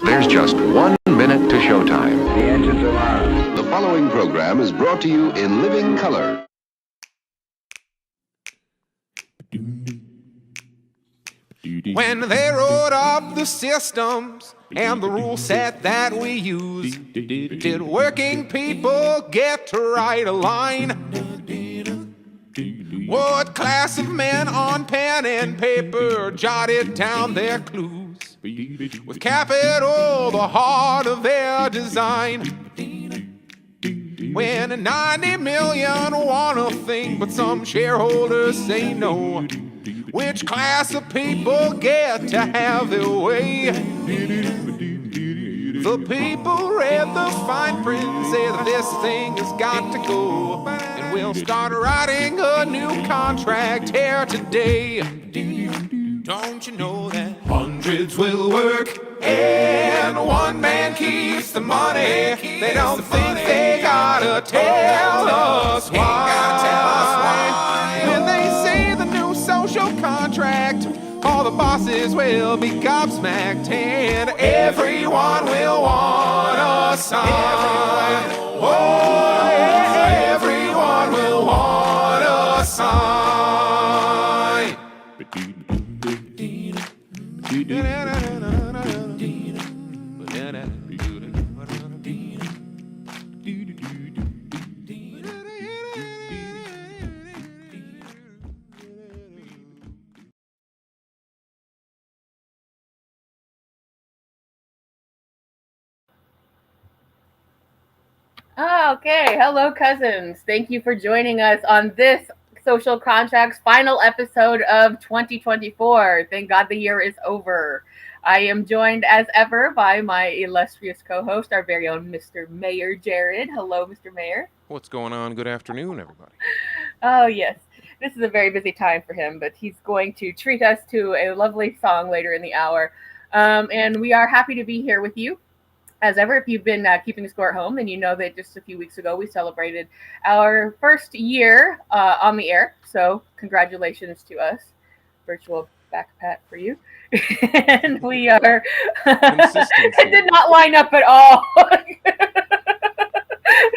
There's just 1 minute to showtime. The engines are on. The following program is brought to you in living color. When they wrote up the systems and the rule set that we use, did working people get to write a line? What class of men on pen and paper jotted down their clues? With capital the heart of their design. When 90 million want a thing, but some shareholders say no. Which class of people get to have their way? The people read the fine print, say that this thing has got to go, and we'll start writing a new contract here today. Don't you know that hundreds will work and one man keeps the money? They don't think they gotta tell us why. When they say the new social contract, all the bosses will be gobsmacked and everyone will want a sign. Oh, yeah, everyone will want a sign. Okay, hello cousins. Thank you for joining us on this Social Contracts final episode of 2024. Thank God the year is over. I am joined as ever by my illustrious co-host, our very own Mr. Mayor Jared. Hello, Mr. Mayor. What's going on? Good afternoon, everybody. Oh, yes. This is a very busy time for him, but he's going to treat us to a lovely song later in the hour. And we are happy to be here with you. As ever, if you've been keeping score at home, then you know that just a few weeks ago we celebrated our first year on the air. So congratulations to us. Virtual back pat for you. And we are... It did not line up at all.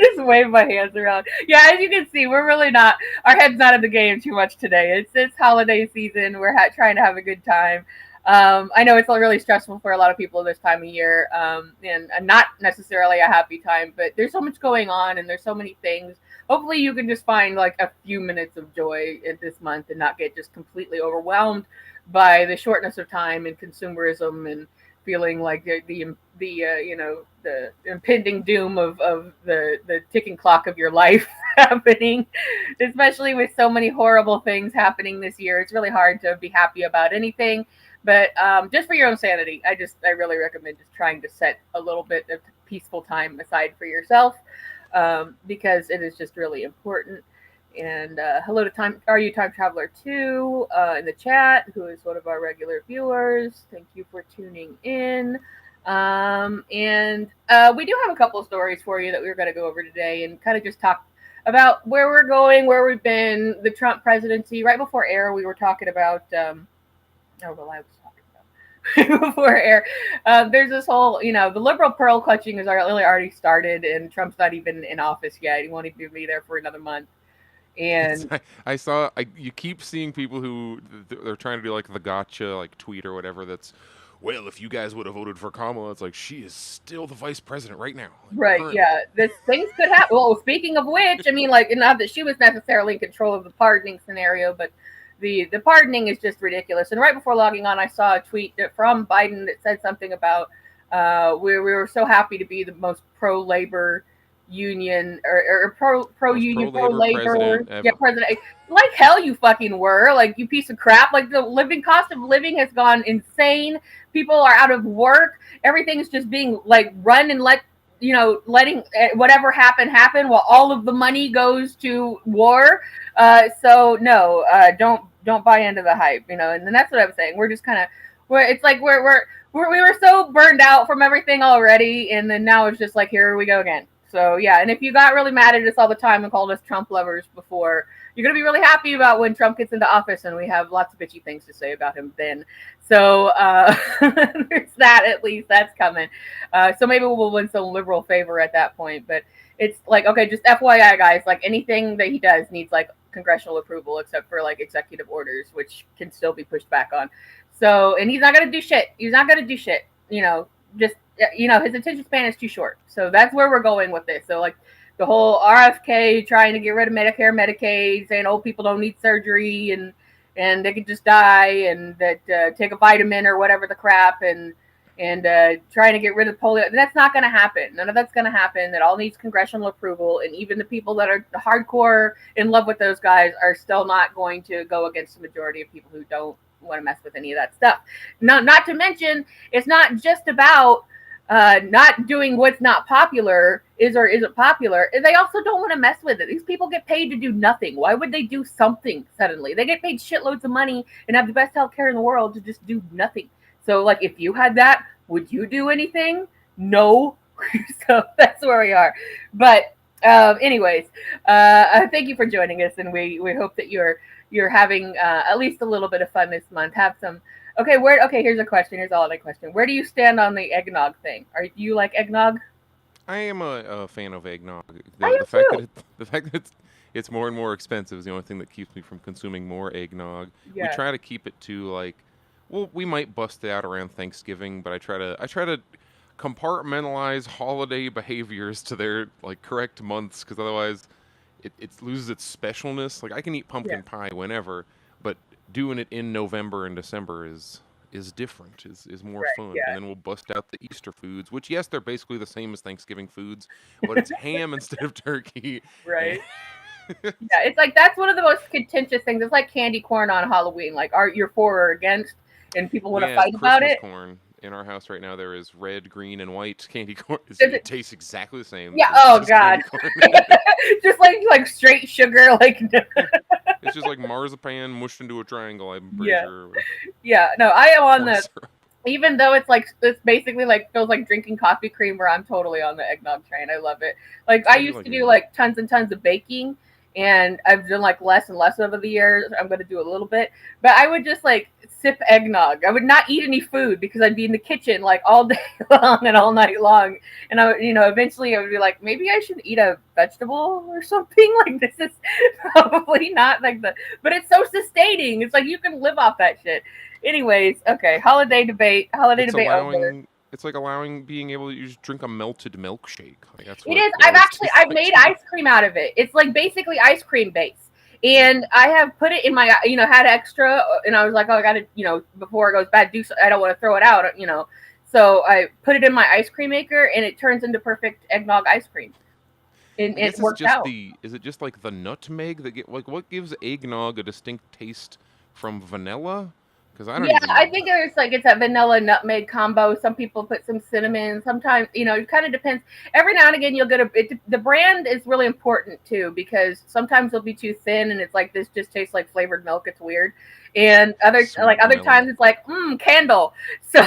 Just wave my hands around. Yeah, as you can see, we're really not... Our head's not in the game too much today. It's holiday season. We're trying to have a good time. I know it's really stressful for a lot of people this time of year, and not necessarily a happy time, but there's so much going on and there's so many things. Hopefully you can just find like a few minutes of joy in this month and not get just completely overwhelmed by the shortness of time and consumerism and feeling like the impending doom of the ticking clock of your life happening, especially with so many horrible things happening this year. It's really hard to be happy about anything. But just for your own sanity, I really recommend just trying to set a little bit of peaceful time aside for yourself, because it is just really important. And hello to Time Traveler 2 in the chat, who is one of our regular viewers. Thank you for tuning in. And we do have a couple of stories for you that we're going to go over today and kind of just talk about where we're going, where we've been, the Trump presidency. Right before air, we were talking about... before air. There's this whole, the liberal pearl clutching has really already started, and Trump's not even in office yet. He won't even be there for another month. And you keep seeing people who they're trying to do like the gotcha like tweet or whatever. That's, well, if you guys would have voted for Kamala, it's like she is still the vice president right now. Right? Currently. Yeah, things could happen. Well, speaking of which, I mean, like, not that she was necessarily in control of the pardoning scenario, but the pardoning is just ridiculous. And right before logging on, I saw a tweet from Biden that said something about we were so happy to be the most pro-labor union or pro-union, pro-labor president. Like hell you fucking were. Like, you piece of crap. Like, the cost of living has gone insane. People are out of work. Everything is just being like run and letting whatever happen while all of the money goes to war. So no, don't buy into the hype, and that's what I'm saying. We're just kind of, it's like we were so burned out from everything already, and then now it's just like, here we go again. So yeah, and if you got really mad at us all the time and called us Trump lovers before, you're gonna be really happy about when Trump gets into office, and we have lots of bitchy things to say about him then. So there's that. At least that's coming. So maybe we'll win some liberal favor at that point. But it's like, okay, just FYI, guys. Like anything that he does needs like congressional approval, except for like executive orders, which can still be pushed back on. So, and he's not gonna do shit. He's not gonna do shit. Just his attention span is too short. So that's where we're going with this. So like the whole RFK trying to get rid of Medicare, Medicaid, saying old people don't need surgery and they could just die, and that take a vitamin or whatever the crap, and trying to get rid of polio. That's not going to happen. None of that's going to happen. That all needs congressional approval, and even the people that are hardcore in love with those guys are still not going to go against the majority of people who don't want to mess with any of that stuff. Not to mention, it's not just about not doing what's not popular is or isn't popular. They also don't want to mess with it. These people get paid to do nothing. Why would they do something suddenly? They get paid shitloads of money and have the best healthcare in the world to just do nothing. So, like, if you had that, would you do anything? No. So that's where we are. But anyways, thank you for joining us, and we hope that you're having at least a little bit of fun this month. Have some. Okay, here's a question. Here's a holiday question. Where do you stand on the eggnog thing? Do you like eggnog? I am a fan of eggnog. I am The fact that it's more and more expensive is the only thing that keeps me from consuming more eggnog. Yeah. We try to keep it to like, well, we might bust it out around Thanksgiving, but I try to compartmentalize holiday behaviors to their like correct months, because otherwise it loses its specialness. Like I can eat pumpkin pie whenever, but doing it in November and December is different, is more fun. Yeah. And then we'll bust out the Easter foods, which yes, they're basically the same as Thanksgiving foods, but it's ham instead of turkey. Right. Yeah, it's like that's one of the most contentious things. It's like candy corn on Halloween. Like, you're for or against, and people want to fight about it. Corn. In our house right now, there is red, green, and white candy corn. It tastes exactly the same. Yeah. It's Oh just God. Just like straight sugar. Like. It's just like marzipan mushed into a triangle. I'm pretty sure. Yeah. No, I am on Corn the. syrup. Even though it's basically like feels like drinking coffee creamer, I'm totally on the eggnog train. I love it. Like I used to do like tons and tons of baking, and I've done like less and less over the years. I'm going to do a little bit, but I would just like sip eggnog. I would not eat any food because I'd be in the kitchen like all day long and all night long. And I would, eventually I would be like, maybe I should eat a vegetable or something. Like this is probably not like but it's so sustaining. It's like you can live off that shit. Anyways, okay. Holiday debate over. It's like being able to just drink a melted milkshake. Like that's it is. I've made ice cream out of it. It's like basically ice cream base. And I have put it in my, had extra, and I was like, oh, I got to, before it goes bad, I don't want to throw it out, So I put it in my ice cream maker, and it turns into perfect eggnog ice cream. And it works out. Is it just like the nutmeg that what gives eggnog a distinct taste from vanilla? Because I don't. Yeah, I think it's that vanilla nutmeg combo. Some people put some cinnamon. Sometimes, it kind of depends. Every now and again, you'll get the brand is really important too, because sometimes it'll be too thin and it's like this just tastes like flavored milk. It's weird, and other times it's like candle. So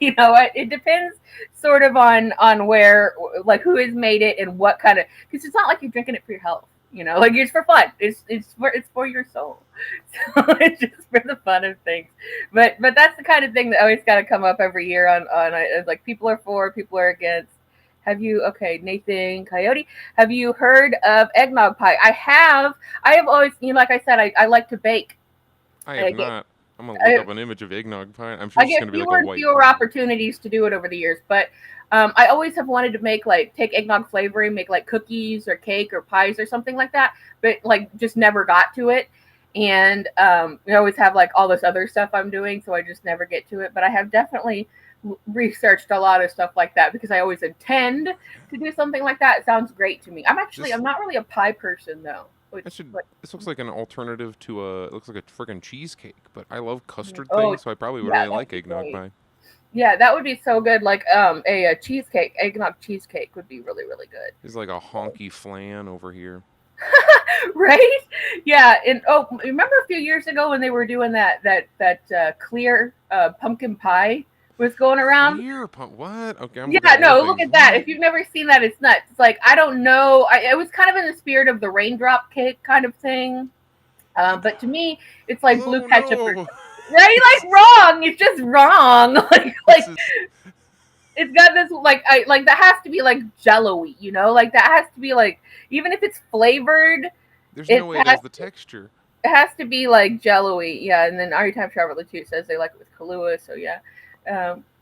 it depends sort of on where, like, who has made it and what kind of, because it's not like you're drinking it for your health. Like it's for fun. It's for your soul. So it's just for the fun of things. But that's the kind of thing that always got to come up every year on like people are for, people are against. Nathan Coyote, have you heard of eggnog pie? I have always, like I said, I like to bake. I have not. I'm gonna look up an image of eggnog pie. I'm sure it's gonna be like a white. Fewer opportunities to do it over the years, but I always have wanted to take eggnog flavoring, make like cookies or cake or pies or something like that, but like just never got to it. And we always have like all this other stuff I'm doing, so I just never get to it. But I have definitely researched a lot of stuff like that because I always intend to do something like that. It sounds great to me. I'm not really a pie person though. This looks like an alternative to it looks like a freaking cheesecake, but I love custard Oh, things, so I probably would really like eggnog pie. Yeah, that would be so good. Like a cheesecake, eggnog cheesecake would be really, really good. It's like a honky flan over here. Right? Yeah, and remember a few years ago when they were doing that clear pumpkin pie was going around? What? Okay. Look at that. If you've never seen that, it's nuts. It's like, I don't know. It was kind of in the spirit of the raindrop cake kind of thing. But to me, it's like blue Oh ketchup or no! right, like wrong. It's just wrong. This is It's got this like that has to be like jello-y, you know, like that has to be like even if it's flavored, there's it no way it has the texture. it has to be like jello-y, yeah. And then Our Time Traveler too says they like it with Kahlua, so yeah,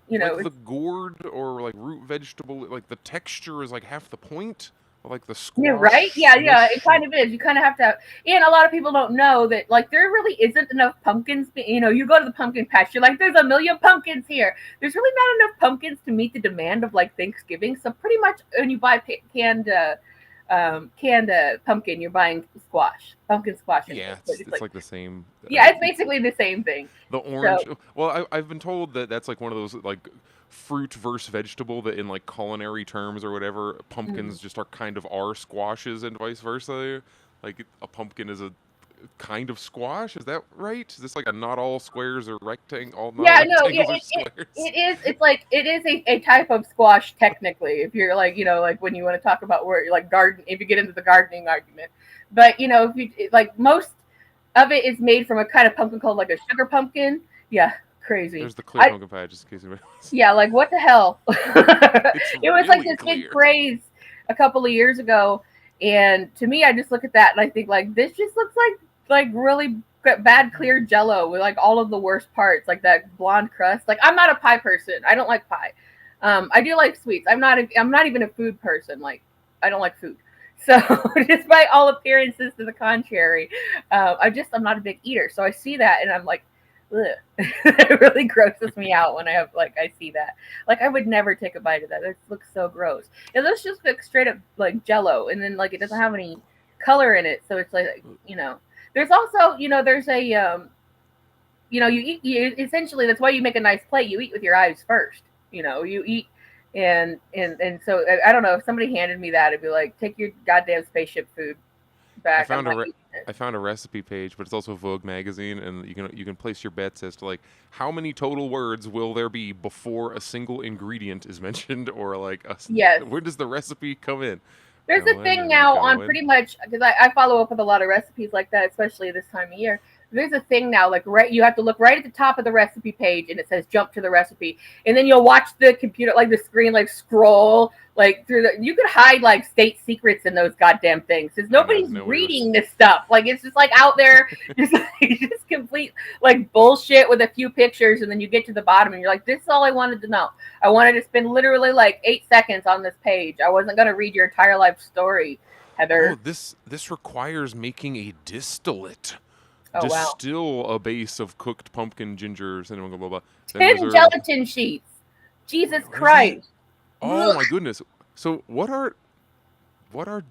you know, Like the it's gourd or like root vegetable, like the texture is like half the point. Like the yeah, right, squash yeah, it smush. kind of is. You kind of have to, and a lot of people don't know that like there really isn't enough pumpkins. You know, you go to the pumpkin patch, you're like, there's a million pumpkins here. There's really not enough pumpkins to meet the demand of like Thanksgiving. So pretty much when you buy canned pumpkin, you're buying pumpkin squash. Yeah, But it's like the same. yeah, it's basically the same thing. The So orange. Well, I've been told that that's like one of those like fruit versus vegetable that in like culinary terms or whatever, mm, pumpkins just are kind of are squashes and vice versa. Like a pumpkin is a kind of squash. Is that right? Is this like a not all squares are rectangle, all not all yeah, no, yeah, rectangles are it squares? is. It's like it is a type of squash technically. If you're like like when you want to talk about where like garden, if you get into the gardening argument, but if you like most of it is made from a kind of pumpkin called like a sugar pumpkin. Yeah, crazy. There's the clear I pumpkin pie, just in case anybody wants. Yeah, like what the hell? It's It was like really this big clear. craze a couple of years ago, and to me, I just look at that and I think like this just looks like really bad clear Jello with like all of the worst parts, like that blonde crust. Like I'm not a pie person. I don't like pie. I do like sweets. I'm not even a food person. Like I don't like food. So despite all appearances to the contrary, I'm not a big eater. So I see that and I'm like, ugh. It really grosses me out when I see that. Like I would never take a bite of that. It looks so gross. It looks just like straight up like Jello, and then like it doesn't have any color in it, so it's like There's also there's a you essentially that's why you make a nice plate. You eat with your eyes first. You eat. And so I don't know if somebody handed me that, it'd be like, take your goddamn spaceship food I back. I'm found a not re- eating it. I found a recipe page, but it's also Vogue magazine, and you can place your bets as to like how many total words will there be before a single ingredient is mentioned, or like Yes. where does the recipe come in? There's a Going thing and now on going. pretty much because I follow up with a lot of recipes like that, especially this time of year. There's a thing now, like right, you have to look right at the top of the recipe page, and it says "jump to the recipe," and then you'll watch the computer, like the screen, like scroll like through the. You could hide like state secrets in those goddamn things because I know nobody's nowhere. reading this stuff. Like it's just like out there, just complete like bullshit with a few pictures, and then you get to the bottom, and you're like, "This is all I wanted to know. I wanted to spend literally like 8 seconds on this page. I wasn't gonna read your entire life story." Oh, Heather. this requires making a distillate. Oh wow. Distill a base of cooked pumpkin, ginger, cinnamon, blah blah blah. Then 10 reserve. gelatin sheets. Jesus Really? Christ. Oh Ugh. my goodness. So what are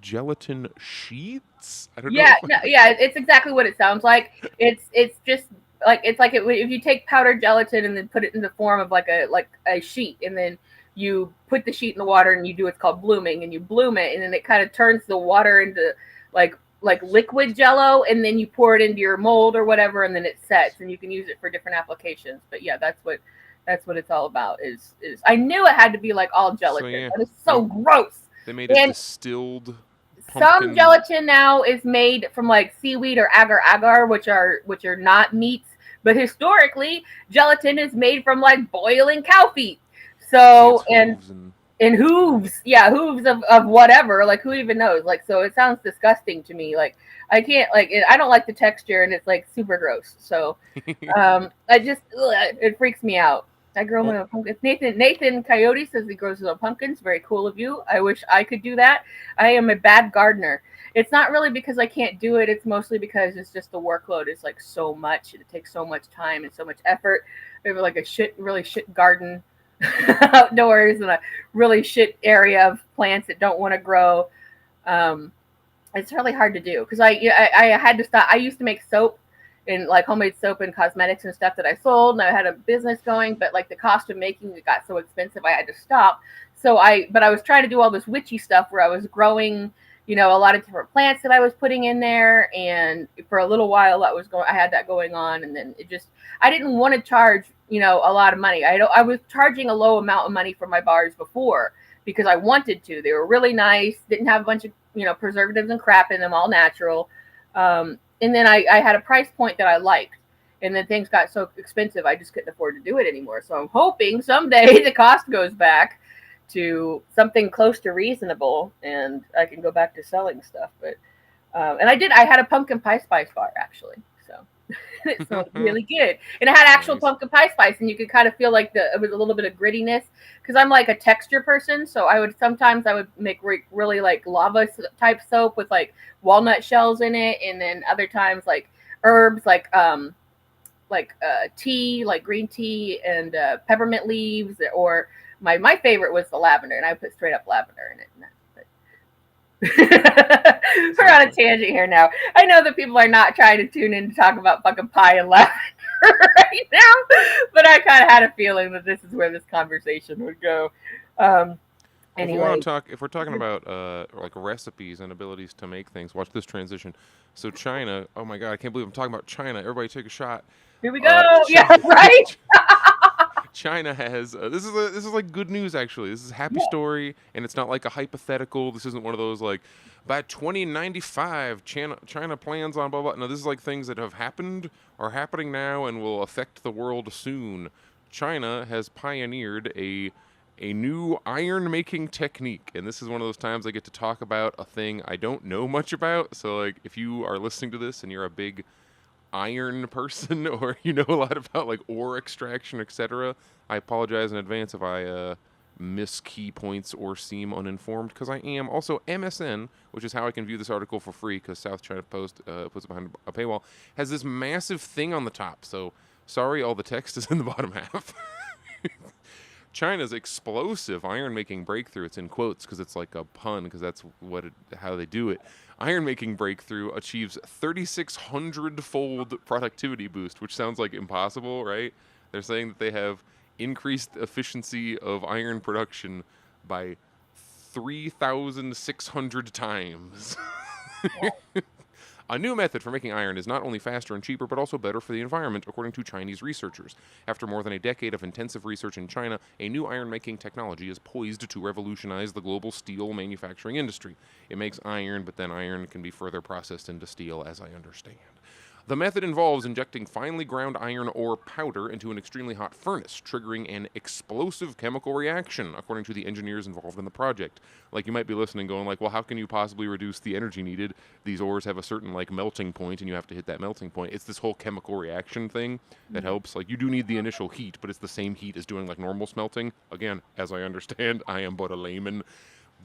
gelatin sheets? I don't know. Yeah, no, yeah, it's exactly what it sounds like. It's just like if you take powdered gelatin and then put it in the form of like a sheet, and then you put the sheet in the water and you do what's called blooming, and you bloom it, and then it kind of turns the water into like liquid jello, and then you pour it into your mold or whatever, and then it sets, and you can use it for different applications. But yeah, that's what it's all about. Is I knew it had to be like all So gelatin, yeah, but it's so gross. they made a And distilled some pumpkin. gelatin now is made from like seaweed or agar agar, which are not meats. But historically, gelatin is made from like boiling cow feet. So Ants' hooves and hooves, yeah, hooves of whatever. Like who even knows? Like so, it sounds disgusting to me. Like I can't I don't like the texture, and it's like super gross. So I just it freaks me out. I grow my Well, own pumpkins. Nathan Coyote says he grows his own pumpkins. Very cool of you. I wish I could do that. I am a bad gardener. It's not really because I can't do it. It's mostly because it's just the workload is like so much, and it takes so much time and so much effort. We have like a really shit garden outdoors, and a really shit area of plants that don't want to grow. It's really hard to do because I had to stop. I used to make soap and like homemade soap and cosmetics and stuff that I sold, and I had a business going, but like the cost of making it got so expensive, I had to stop. But I was trying to do all this witchy stuff where I was growing, a lot of different plants that I was putting in there, and for a little while I had that going on, and then I didn't want to charge, a lot of money. I was charging a low amount of money for my bars before because I wanted to. They were really nice, didn't have a bunch of, preservatives and crap in them, all natural. and then I had a price point that I liked. And then things got so expensive, I just couldn't afford to do it anymore. So I'm hoping someday the cost goes back to something close to reasonable, and I can go back to selling stuff. But and I had a pumpkin pie spice bar actually, so it smelled really good, and it had actual pumpkin pie spice, and you could kind of feel like it was a little bit of grittiness because I'm like a texture person. So I would make really like lava type soap with like walnut shells in it, and then other times like herbs like tea, like green tea and peppermint leaves, or my favorite was the lavender, and I put straight up lavender in it. We're on a tangent here now. I know that people are not trying to tune in to talk about fucking pie and lavender right now, but I kind of had a feeling that this is where this conversation would go. Anyway, if we're talking about like recipes and abilities to make things, watch this transition. So China, oh my god, I can't believe I'm talking about China. Everybody take a shot. Here we go. Yeah, right. China has this is like good news actually. This is a happy story, and it's not like a hypothetical. This isn't one of those like by 2095 China plans on blah blah. No, this is like things that have happened, are happening now, and will affect the world soon. China has pioneered a new iron making technique, and this is one of those times I get to talk about a thing I don't know much about. So like if you are listening to this and you're a big iron person, or you know a lot about like ore extraction, etc., I apologize in advance if I miss key points or seem uninformed, because I am. Also, MSN, which is how I can view this article for free, because South China Post puts it behind a paywall, has this massive thing on the top. So sorry, all the text is in the bottom half. China's explosive iron-making breakthrough, it's in quotes because it's like a pun, because that's how they do it. Iron-making breakthrough achieves 3,600-fold productivity boost, which sounds like impossible, right? They're saying that they have increased efficiency of iron production by 3,600 times. A new method for making iron is not only faster and cheaper, but also better for the environment, according to Chinese researchers. After more than a decade of intensive research in China, a new iron-making technology is poised to revolutionize the global steel manufacturing industry. It makes iron, but then iron can be further processed into steel, as I understand. The method involves injecting finely ground iron ore powder into an extremely hot furnace, triggering an explosive chemical reaction, according to the engineers involved in the project. Like, you might be listening going like, well, how can you possibly reduce the energy needed? These ores have a certain, like, melting point, and you have to hit that melting point. It's this whole chemical reaction thing that helps. Like, you do need the initial heat, but it's the same heat as doing, like, normal smelting. Again, as I understand, I am but a layman.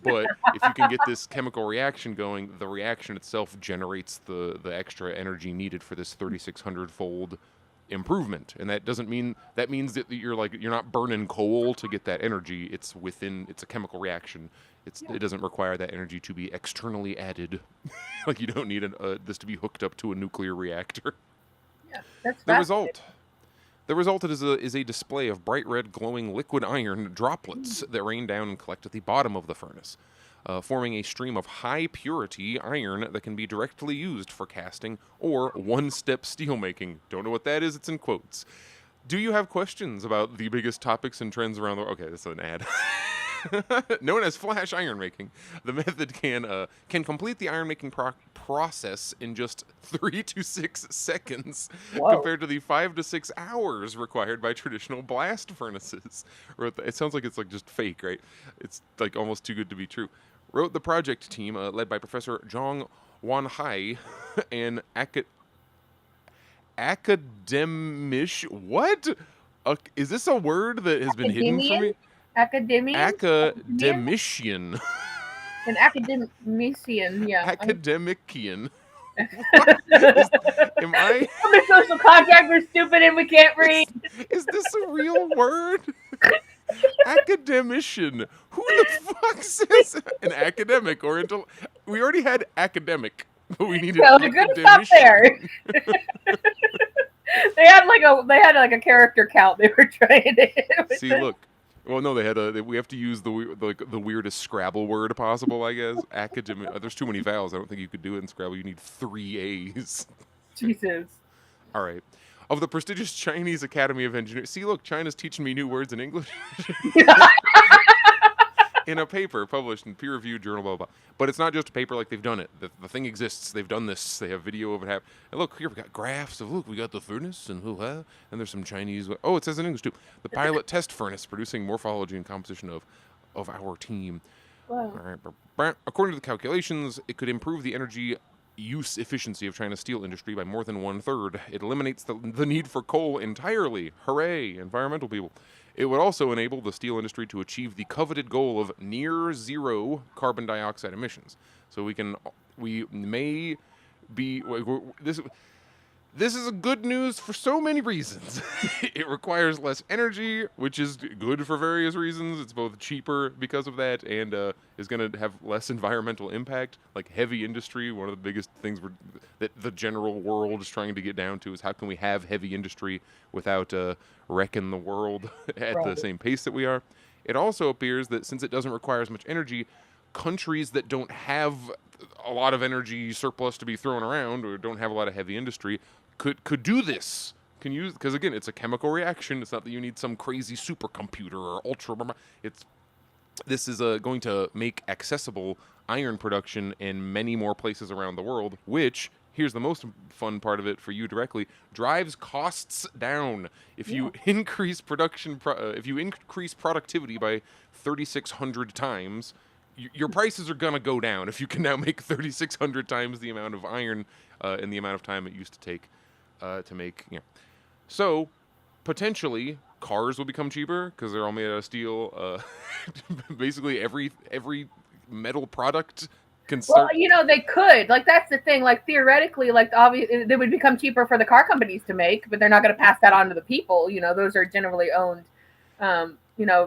But if you can get this chemical reaction going, the reaction itself generates the extra energy needed for this 3,600-fold improvement. And that means that you're not burning coal to get that energy. It's a chemical reaction. It doesn't require that energy to be externally added. Like, you don't need this to be hooked up to a nuclear reactor. Yeah, that's The result is a display of bright red glowing liquid iron droplets that rain down and collect at the bottom of the furnace, forming a stream of high purity iron that can be directly used for casting or one-step steelmaking. Don't know what that is, it's in quotes. Do you have questions about the biggest topics and trends around the world? Okay, this is an ad. Known as flash iron making, the method can complete the iron making process in just 3 to 6 seconds, compared to the 5 to 6 hours required by traditional blast furnaces. It sounds like it's like just fake, right? It's like almost too good to be true. Wrote the project team, led by Professor Zhang Wanhai, an academish. What? Is this a word that has been hidden from me? Academician. An academician, yeah. Academician. Am I? The social contract, we're stupid and we can't read. Is this a real word? Academician. Who the fuck says an academic or we already had academic, but we needed academician. Good stuff there. They had like a character count they were trying to hit. See, look. Well, no, we have to use the weirdest Scrabble word possible, I guess. Academic. There's too many vowels. I don't think you could do it in Scrabble. You need 3 A's. Jesus. All right. Of the prestigious Chinese Academy of Engineers. See, look, China's teaching me new words in English. in a paper published in peer-reviewed journal, blah, blah, blah. But it's not just a paper, like they've done it. The thing exists. They've done this. They have video of it happen. And look, here we got graphs of, look, we got the furnace, and there's some Chinese. Oh, it says in English, too. The pilot test furnace producing morphology and composition of our team. Wow. All right. According to the calculations, it could improve the energy use efficiency of China's steel industry by more than 1/3. It eliminates the need for coal entirely. Hooray, environmental people. It would also enable the steel industry to achieve the coveted goal of near zero carbon dioxide emissions. So we may be this is a good news for so many reasons. It requires less energy, which is good for various reasons. It's both cheaper because of that and is going to have less environmental impact. Like heavy industry, one of the biggest things that the general world is trying to get down to is how can we have heavy industry without wrecking the world at the same pace that we are. It also appears that since it doesn't require as much energy, countries that don't have a lot of energy surplus to be thrown around or don't have a lot of heavy industry could do this. Can use, because again, it's a chemical reaction. It's not that you need some crazy supercomputer or ultra. This is going to make accessible iron production in many more places around the world, which, here's the most fun part of it for you directly, drives costs down. If you increase production, if you increase productivity by 3,600 times, your prices are going to go down if you can now make 3,600 times the amount of iron in the amount of time it used to take to make. So, potentially, cars will become cheaper because they're all made out of steel. Basically, every metal product can start... Well, they could. Like, that's the thing. Like, theoretically, like, obviously, they would become cheaper for the car companies to make, but they're not going to pass that on to the people. Those are generally owned...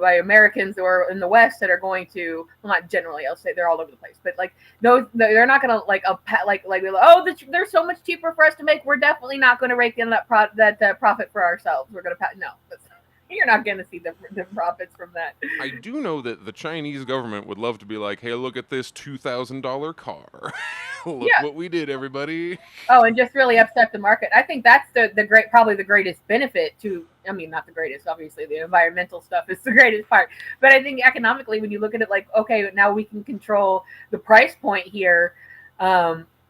by Americans or in the West that are going to, well, not generally, I'll say they're all over the place, but like those, they're not going to they're so much cheaper for us to make. We're definitely not going to rake in that profit for ourselves. We're going to you're not going to see the profits from that. I do know that the Chinese government would love to be like, hey, look at this $2,000 car. Look what we did, everybody. Oh, and just really upset the market. I think that's probably the greatest benefit to, I mean, not the greatest, obviously the environmental stuff is the greatest part. But I think economically, when you look at it like, okay, now we can control the price point here.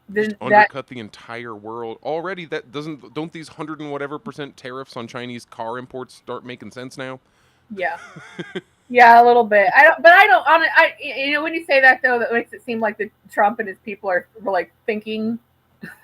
Then undercut the entire world already. Don't these 100 and whatever % tariffs on Chinese car imports start making sense now? Yeah. Yeah, a little bit. When you say that though, that makes it seem like the Trump and his people were like thinking,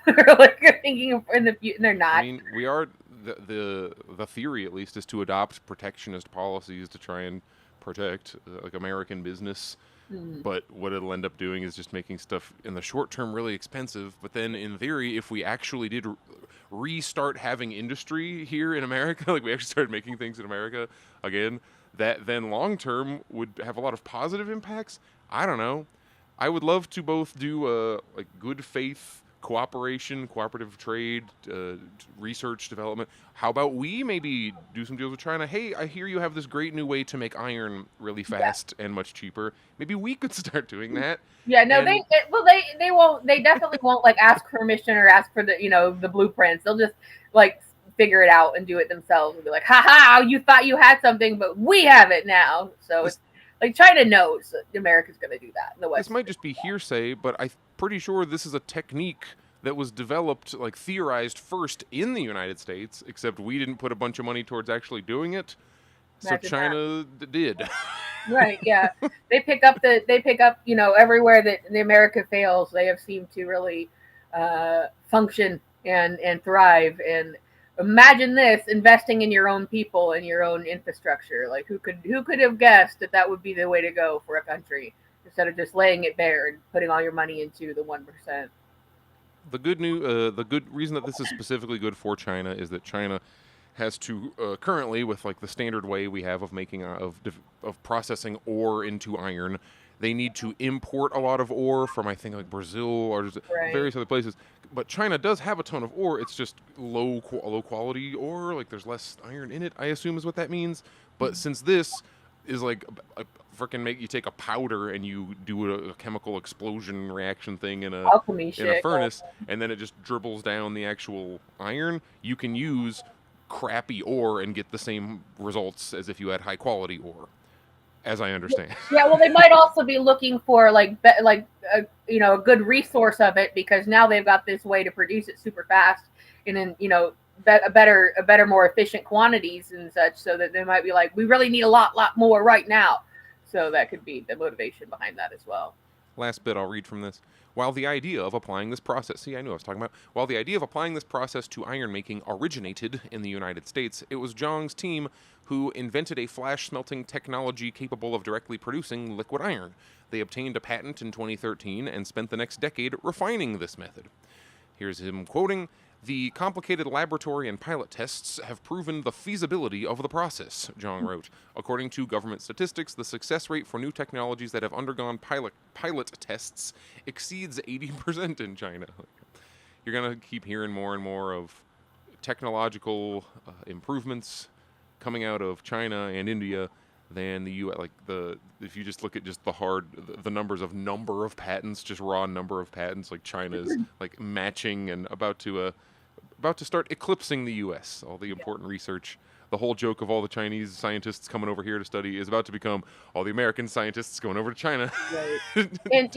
thinking in the future, and they're not. I mean, we are the theory at least is to adopt protectionist policies to try and protect like American business. But what it'll end up doing is just making stuff in the short term really expensive. But then in theory, if we actually did restart having industry here in America, like we actually started making things in America again, that then long term would have a lot of positive impacts. I don't know. I would love to both do like good faith cooperation, cooperative trade, research development. How about we maybe do some deals with China? Hey, I hear you have this great new way to make iron really fast and much cheaper. Maybe we could start doing that. Yeah, no, they won't. They definitely won't like ask permission or ask for the blueprints. They'll just like figure it out and do it themselves and be like, "Ha, you thought you had something, but we have it now." So it's like China knows America's going to do that. In the West, this might just be hearsay, but I'm pretty sure this is a technique that was developed, like theorized first in the United States, except we didn't put a bunch of money towards actually doing it. So China did. Right, yeah. They pick up, everywhere that the America fails, they have seemed to really function and thrive. And imagine this, investing in your own people and your own infrastructure. Like who could have guessed that would be the way to go for a country instead of just laying it bare and putting all your money into the 1%. The good reason that this is specifically good for China is that China has to currently, with like the standard way we have of making of processing ore into iron, they need to import a lot of ore from I think like Brazil or various other places. But China does have a ton of ore. It's just low quality ore. Like there's less iron in it, I assume is what that means. But since this is like you take a powder and you do a chemical explosion reaction thing in a furnace, and then it just dribbles down the actual iron, you can use crappy ore and get the same results as if you had high quality ore. as I understand. Yeah, well, they might also be looking for a good resource of it, because now they've got this way to produce it super fast and in better, more efficient quantities and such. So that they might be like, we really need a lot more right now. So that could be the motivation behind that as well. Last bit I'll read from this. While the idea of applying this process, see, I knew I was talking about. While the idea of applying this process to iron making originated in the United States, it was Zhang's team who invented a flash smelting technology capable of directly producing liquid iron. They obtained a patent in 2013 and spent the next decade refining this method. Here's him quoting, "The complicated laboratory and pilot tests have proven the feasibility of the process," Zhang wrote. According to government statistics, the success rate for new technologies that have undergone pilot tests exceeds 80% in China. You're going to keep hearing more and more of technological improvements coming out of China and India than the U.S. If you just look at just the number of patents, just raw number of patents, like China's like matching and about to start eclipsing the U.S. All the important research. The whole joke of all the Chinese scientists coming over here to study is about to become all the American scientists going over to China. Right. And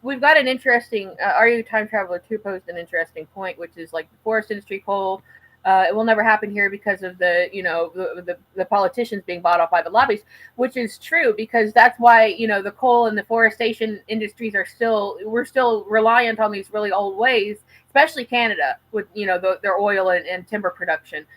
we've got an interesting. Are You Time Traveler 2 posed an interesting point, which is like the forest industry coal. It will never happen here because of the politicians being bought off by the lobbies, which is true, because that's why the coal and the forestation industries we're still reliant on these really old ways, especially Canada with their oil and timber production.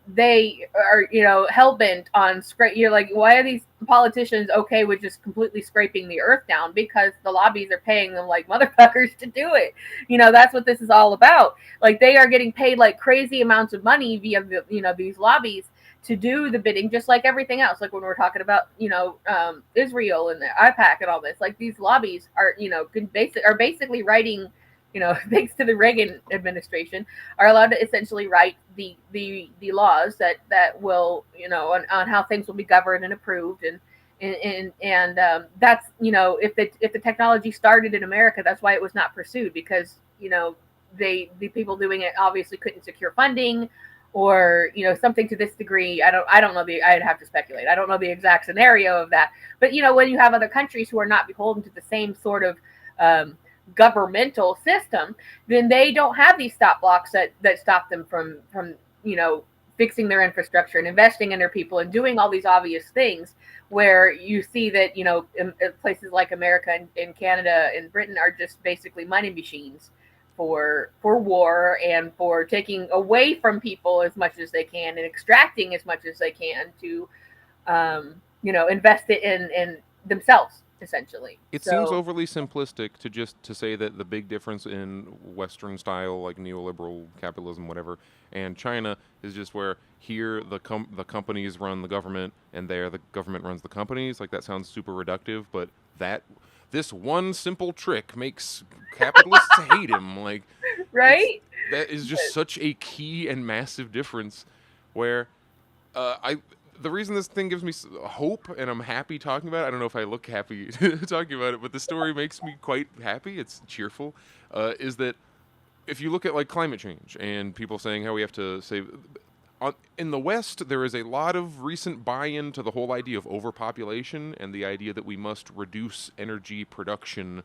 They are hell bent on scrape. You're like, why are these politicians okay with just completely scraping the earth down? Because the lobbies are paying them like motherfuckers to do it. That's what this is all about. Like, they are getting paid like crazy amounts of money via these lobbies to do the bidding, just like everything else. Like when we're talking about Israel and the IPAC and all this, like these lobbies are basically writing. Thanks to the Reagan administration, are allowed to essentially write the laws that will, on how things will be governed and approved, and that's if the technology started in America, that's why it was not pursued, because the people doing it obviously couldn't secure funding, or something to this degree. I don't know I'd have to speculate. I don't know the exact scenario of that, but when you have other countries who are not beholden to the same sort of governmental system, then they don't have these stop blocks that stop them from fixing their infrastructure and investing in their people and doing all these obvious things, where you see that in places like America and Canada and Britain are just basically money machines for war and for taking away from people as much as they can and extracting as much as they can to invest it in themselves. Essentially, it seems overly simplistic to say that the big difference in Western style, like neoliberal capitalism, whatever, and China is just where here the companies run the government, and there the government runs the companies. Like, that sounds super reductive, but this one simple trick makes capitalists hate him. Like, right? That is just such a key and massive difference. Where the reason this thing gives me hope, and I'm happy talking about it, I don't know if I look happy talking about it, but the story makes me quite happy, it's cheerful, is that if you look at like climate change and people saying how we have to save, in the West, there is a lot of recent buy-in to the whole idea of overpopulation and the idea that we must reduce energy production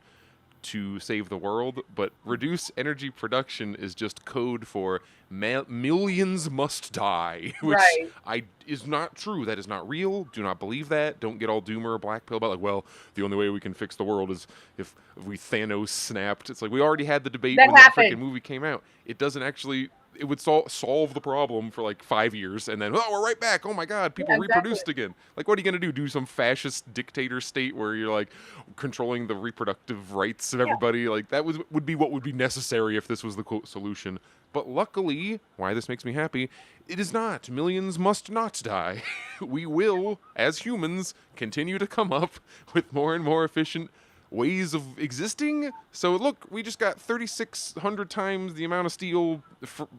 to save the world, but reduce energy production is just code for millions must die, which is not true. That is not real. Do not believe that. Don't get all doomer or black pill about like, well, the only way we can fix the world is if we Thanos snapped. It's like, we already had the debate when that freaking movie came out. It doesn't actually. It would solve the problem for like 5 years, and then, we're right back. Oh my God, people reproduced again. Like, what are you going to do? Do some fascist dictator state where you're like controlling the reproductive rights of everybody? Like, that would be what would be necessary if this was the quote solution. But luckily, why this makes me happy, it is not. Millions must not die. We will, as humans, continue to come up with more and more efficient ways of existing. So look, we just got 3,600 times the amount of steel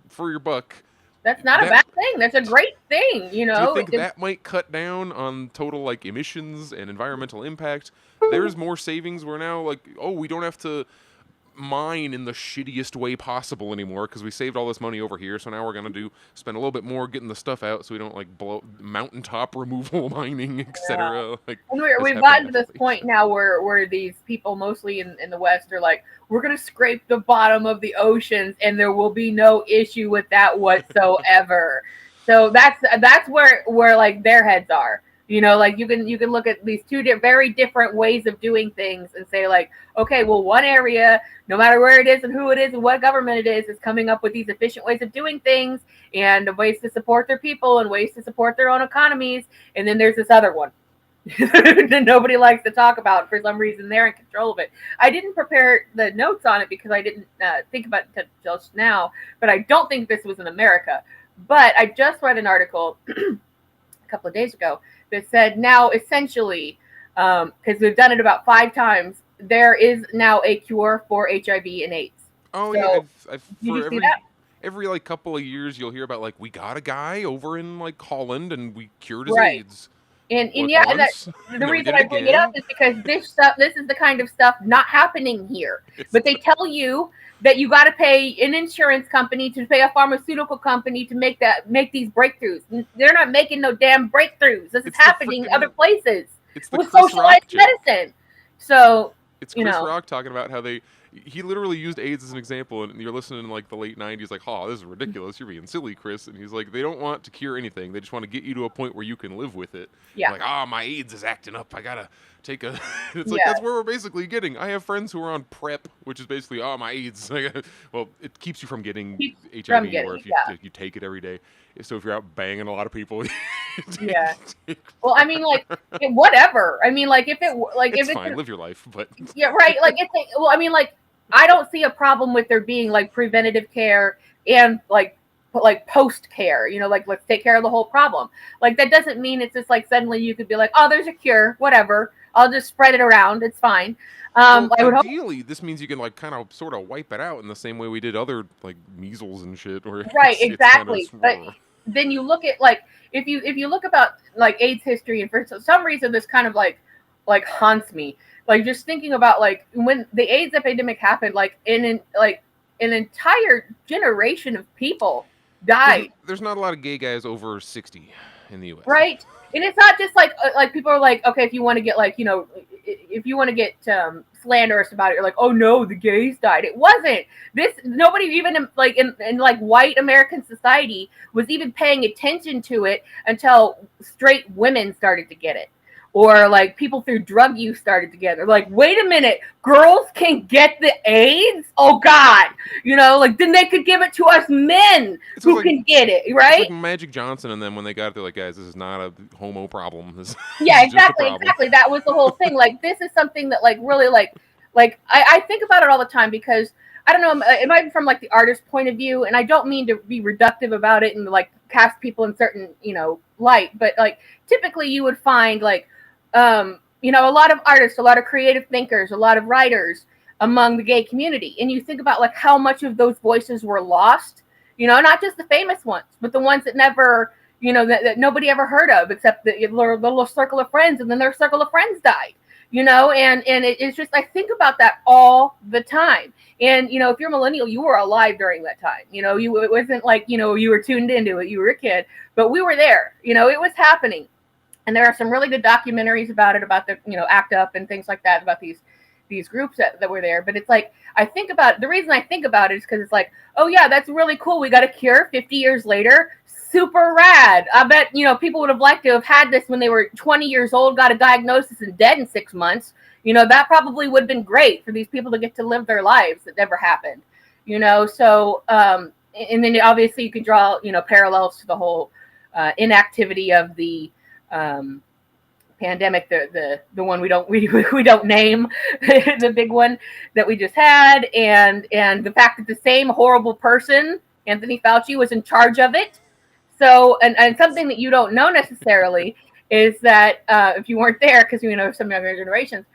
for your buck. That's not a bad thing. That's a great thing. Do you think that might cut down on total like emissions and environmental impact? There's more savings. We're now like, we don't have to mine in the shittiest way possible anymore because we saved all this money over here. So now we're gonna spend a little bit more getting the stuff out so we don't like blow mountaintop removal mining, etc. Like And this we've happened gotten to this naturally. point now where these people, mostly in the West, are like, we're going to scrape the bottom of the oceans and there will be no issue with that whatsoever. So that's where like their heads are. You know, like you can look at these two very different ways of doing things and say like, okay, well, one area, no matter where it is and who it is and what government it is coming up with these efficient ways of doing things and ways to support their people and ways to support their own economies. And then there's this other one that nobody likes to talk about. For some reason, they're in control of it. I didn't prepare the notes on it because I didn't think about it just now, but I don't think this was in America. But I just read an article a couple of days ago that said now essentially, because we've done it about 5 times, there is now a cure for HIV and AIDS. Oh So, yeah, did for you see that? every like couple of years you'll hear about like we got a guy over in like Holland and we cured his Right. AIDS. And Like yeah, and once, the and then we reason did I bring it up again. is because this is the kind of stuff not happening here. But they tell you that you got to pay an insurance company to pay a pharmaceutical company to make these breakthroughs. They're not making no damn breakthroughs. This is It's the happening frickin'- other places It's the with Chris Rock socialized joke. medicine. So It's you Chris know, Rock talking about how he literally used AIDS as an example, and you're listening in like the late '90s, like, "Oh, this is ridiculous. You're being silly, Chris." And he's like, "They don't want to cure anything. They just want to get you to a point where you can live with it." yeah, Like, my AIDS is acting up. I gotta take a. It's like yeah. that's where we're basically getting. I have friends who are on PrEP, which is basically, my AIDS. Well, it keeps you from getting Keeps HIV, from getting or it, if you take it every day. So if you're out banging a lot of people, Yeah. Well, I mean, like whatever. I mean, like if it's it's fine. Live your life, but yeah, right. Like well, I mean, like I don't see a problem with there being like preventative care and like post care. You know, like let's take care of the whole problem. Like that doesn't mean it's just like suddenly you could be like, oh, there's a cure, whatever. I'll just spread it around. It's fine. Well, I would hope. ideally, this means you can like kind of sort of wipe it out in the same way we did other like measles and shit. Where Right, it's kind of exactly. But then you look at like if you look about like AIDS history, and for some reason this kind of like haunts me. Like just thinking about like when the AIDS epidemic happened, like an entire generation of people died. there's not a lot of gay guys over 60 in the U.S. Right, and it's not just like people are like, okay, if you want to get like if you want to get slanderous about it, you're like, oh no, the gays died. It wasn't. Nobody even in like white American society was even paying attention to it until straight women started to get it, or like people through drug use started to get it. Like, wait a minute, girls can get the AIDS? Oh God, like then they could give it to us men who can get it, right? It's like Magic Johnson and them when they got it, they're like, guys, this is not a homo problem. This Yeah, is just a exactly. problem. That was the whole thing. Like, this is something that like really like I think about it all the time because I don't know, it might be from like the artist's point of view, and I don't mean to be reductive about it and like cast people in certain light, but like typically you would find like a lot of artists, a lot of creative thinkers, a lot of writers among the gay community, and you think about like how much of those voices were lost, not just the famous ones, but the ones that never that nobody ever heard of except the little circle of friends, and then their circle of friends died, and it's just, I think about that all the time. And if you're a millennial, you were alive during that time. It wasn't like you were tuned into it, you were a kid, but we were there. It was happening. And there are some really good documentaries about it, about the ACT UP and things like that, about these groups that were there. But it's like, the reason I think about it is because it's like, oh yeah, that's really cool. We got a cure 50 years later. Super rad. I bet, people would have liked to have had this when they were 20 years old, got a diagnosis and dead in 6 months. That probably would have been great for these people to get to live their lives that never happened. So, and then obviously you could draw, parallels to the whole inactivity of the pandemic, the one we don't name, the big one that we just had, and the fact that the same horrible person, Anthony Fauci, was in charge of it. So, and something that you don't know necessarily is that if you weren't there, because some younger generations,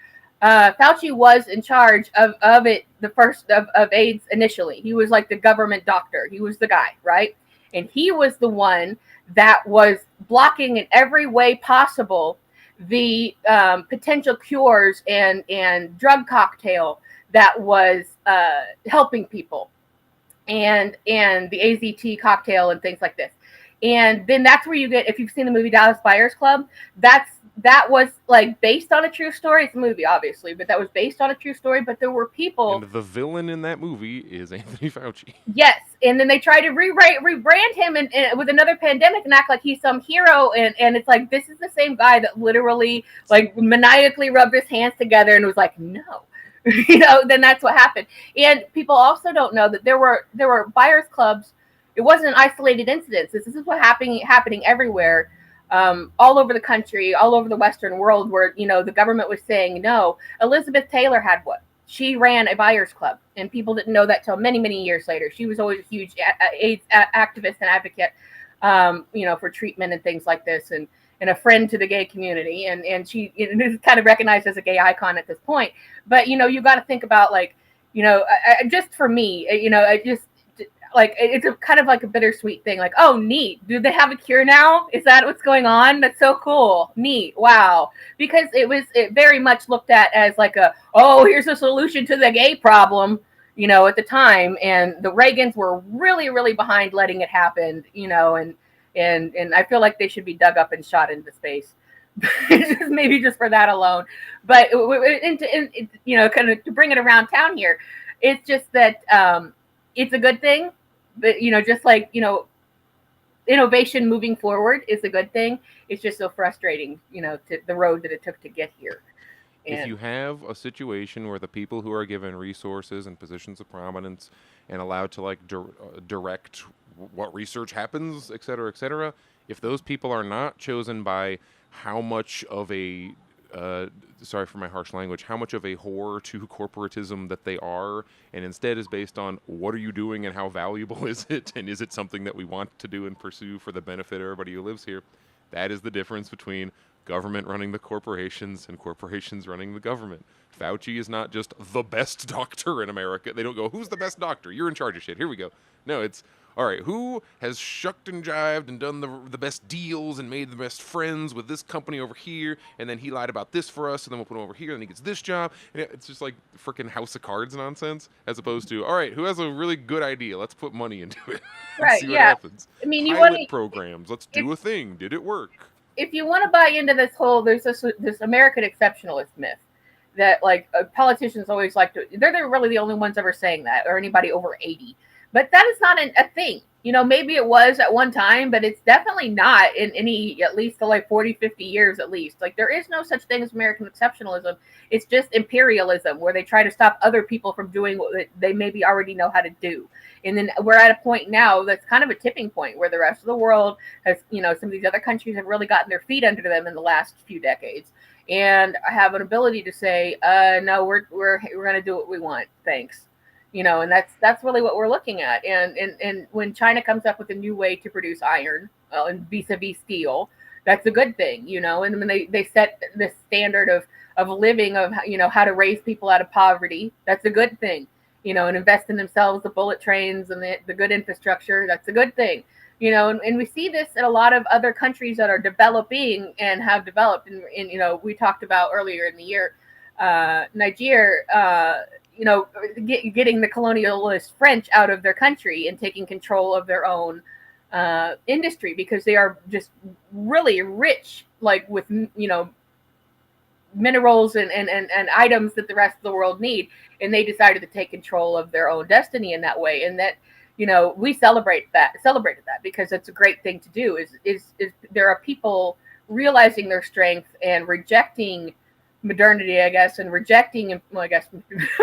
Fauci was in charge of it, the first of AIDS initially. He was like the government doctor. He was the guy, right? And he was the one that was blocking in every way possible the potential cures and drug cocktail that was helping people, and the AZT cocktail and things like this. And then that's where you get, if you've seen the movie Dallas Buyers Club, that was like based on a true story. It's a movie, obviously, but that was based on a true story. But there were people. And the villain in that movie is Anthony Fauci. Yes, and then they try to rebrand him and with another pandemic and act like he's some hero, and it's like, this is the same guy that literally like maniacally rubbed his hands together and was like, no. Then that's what happened. And people also don't know that there were buyers clubs. It wasn't an isolated incident. This is what happening everywhere, all over the country, all over the Western world, where the government was saying no. Elizabeth Taylor had one. She ran a buyers club, and people didn't know that till many, many years later. She was always a huge AIDS activist and advocate, for treatment and things like this, and a friend to the gay community, and she is kind of recognized as a gay icon at this point. But you got to think about, like, just for me, I just like, it's a kind of like a bittersweet thing. Like, oh, neat. Do they have a cure now? Is that what's going on? That's so cool. Neat. Wow. Because it very much looked at as like here's a solution to the gay problem, at the time. And the Reagans were really, really behind letting it happen, and I feel like they should be dug up and shot into space. Maybe just for that alone. But kind of to bring it around town here, it's just that it's a good thing. But just like innovation moving forward is a good thing. It's just so frustrating, to the road that it took to get here. And if you have a situation where the people who are given resources and positions of prominence and allowed to like direct what research happens, et cetera, if those people are not chosen by how much of a sorry for my harsh language, how much of a whore to corporatism that they are, and instead is based on what are you doing and how valuable is it, and is it something that we want to do and pursue for the benefit of everybody who lives here, that is the difference between government running the corporations and corporations running the government. Fauci is not just the best doctor in America. They don't go, who's the best doctor? You're in charge of shit. Here we go. No, it's, all right, who has shucked and jived and done the best deals and made the best friends with this company over here, and then he lied about this for us, and then we'll put him over here, and he gets this job. And it's just like freaking House of Cards nonsense, as opposed to, all right, who has a really good idea? Let's put money into it. Right, see what yeah. happens. I mean, Pilot programs. Let's do a thing. Did it work? If you want to buy into this whole, there's this American exceptionalist myth that like politicians always like to, they're really the only ones ever saying that, or anybody over 80. But that is not a thing. Maybe it was at one time, but it's definitely not in any, at least for like 40, 50 years at least. Like, there is no such thing as American exceptionalism. It's just imperialism, where they try to stop other people from doing what they maybe already know how to do. And then we're at a point now that's kind of a tipping point where the rest of the world has, some of these other countries have really gotten their feet under them in the last few decades, and have an ability to say, no, we're going to do what we want. Thanks. And that's really what we're looking at. And when China comes up with a new way to produce iron and vis-a-vis steel, that's a good thing, And when they set the standard of living, of how to raise people out of poverty, that's a good thing, and invest in themselves, the bullet trains and the good infrastructure, that's a good thing, And we see this in a lot of other countries that are developing and have developed. And we talked about earlier in the year, Niger. Getting the colonialist French out of their country and taking control of their own industry, because they are just really rich, like with, minerals and items that the rest of the world need. And they decided to take control of their own destiny in that way. And that, we celebrated that because it's a great thing to do, is there are people realizing their strength and rejecting modernity, I guess, and rejecting, well, I guess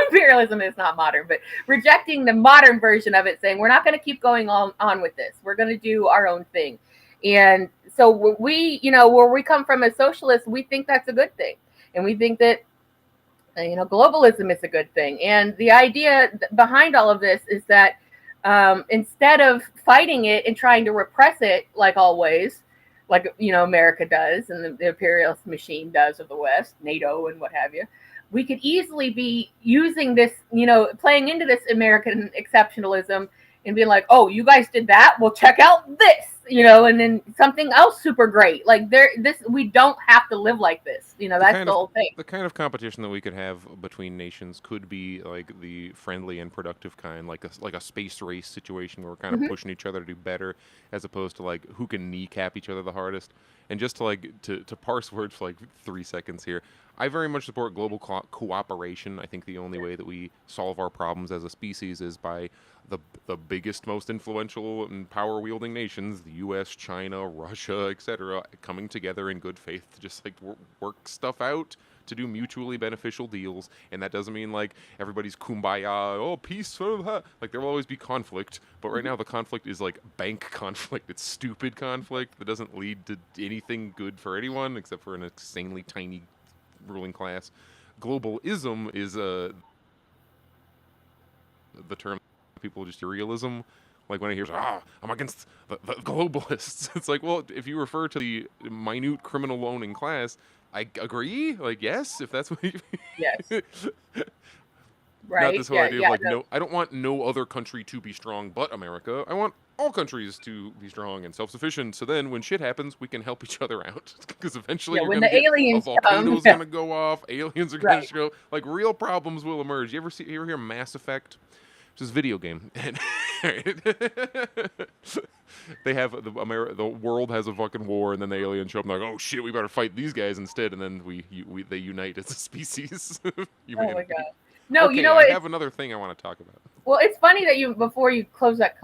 imperialism is not modern, but rejecting the modern version of it, saying we're not going to keep going on with this. We're going to do our own thing. And so we, where we come from as socialists, we think that's a good thing. And we think that, globalism is a good thing. And the idea behind all of this is that instead of fighting it and trying to repress it, like always, like, America does and the imperialist machine does of the West, NATO and what have you, we could easily be using this, playing into this American exceptionalism and being like, oh, you guys did that? Well, check out this, and then something else super great. Like we don't have to live like this. That's the whole thing. The kind of competition that we could have between nations could be like the friendly and productive kind, like a space race situation where we're kind of pushing each other to do better, as opposed to like who can kneecap each other the hardest. And just to to parse words for like 3 seconds here, I very much support global cooperation. I think the only way that we solve our problems as a species is by the biggest, most influential and power-wielding nations, the U.S., China, Russia, etc., coming together in good faith to just like work stuff out to do mutually beneficial deals. And that doesn't mean like everybody's kumbaya, oh, peace, like there will always be conflict. But right now the conflict is like bank conflict. It's stupid conflict that doesn't lead to anything good for anyone except for an insanely tiny ruling class. Globalism is the term people just realism. Like when I hear, I'm against the globalists. It's like, well, if you refer to the minute criminal owning class, I agree. Like, yes, if that's what you... Yes. Right. Not this whole idea of like, no, I don't want no other country to be strong but America. I want all countries to be strong and self-sufficient. So then when shit happens, we can help each other out. Because eventually when the aliens a volcano's going to go off. Aliens are going to show. Like, real problems will emerge. You ever hear Mass Effect? Which is a video game. They have the world has a fucking war, and then the aliens show up and they're like, oh shit, we better fight these guys instead, and then they unite as a species. Oh my god. No, okay, you know what? I have another thing I want to talk about. Well, it's funny that before you close that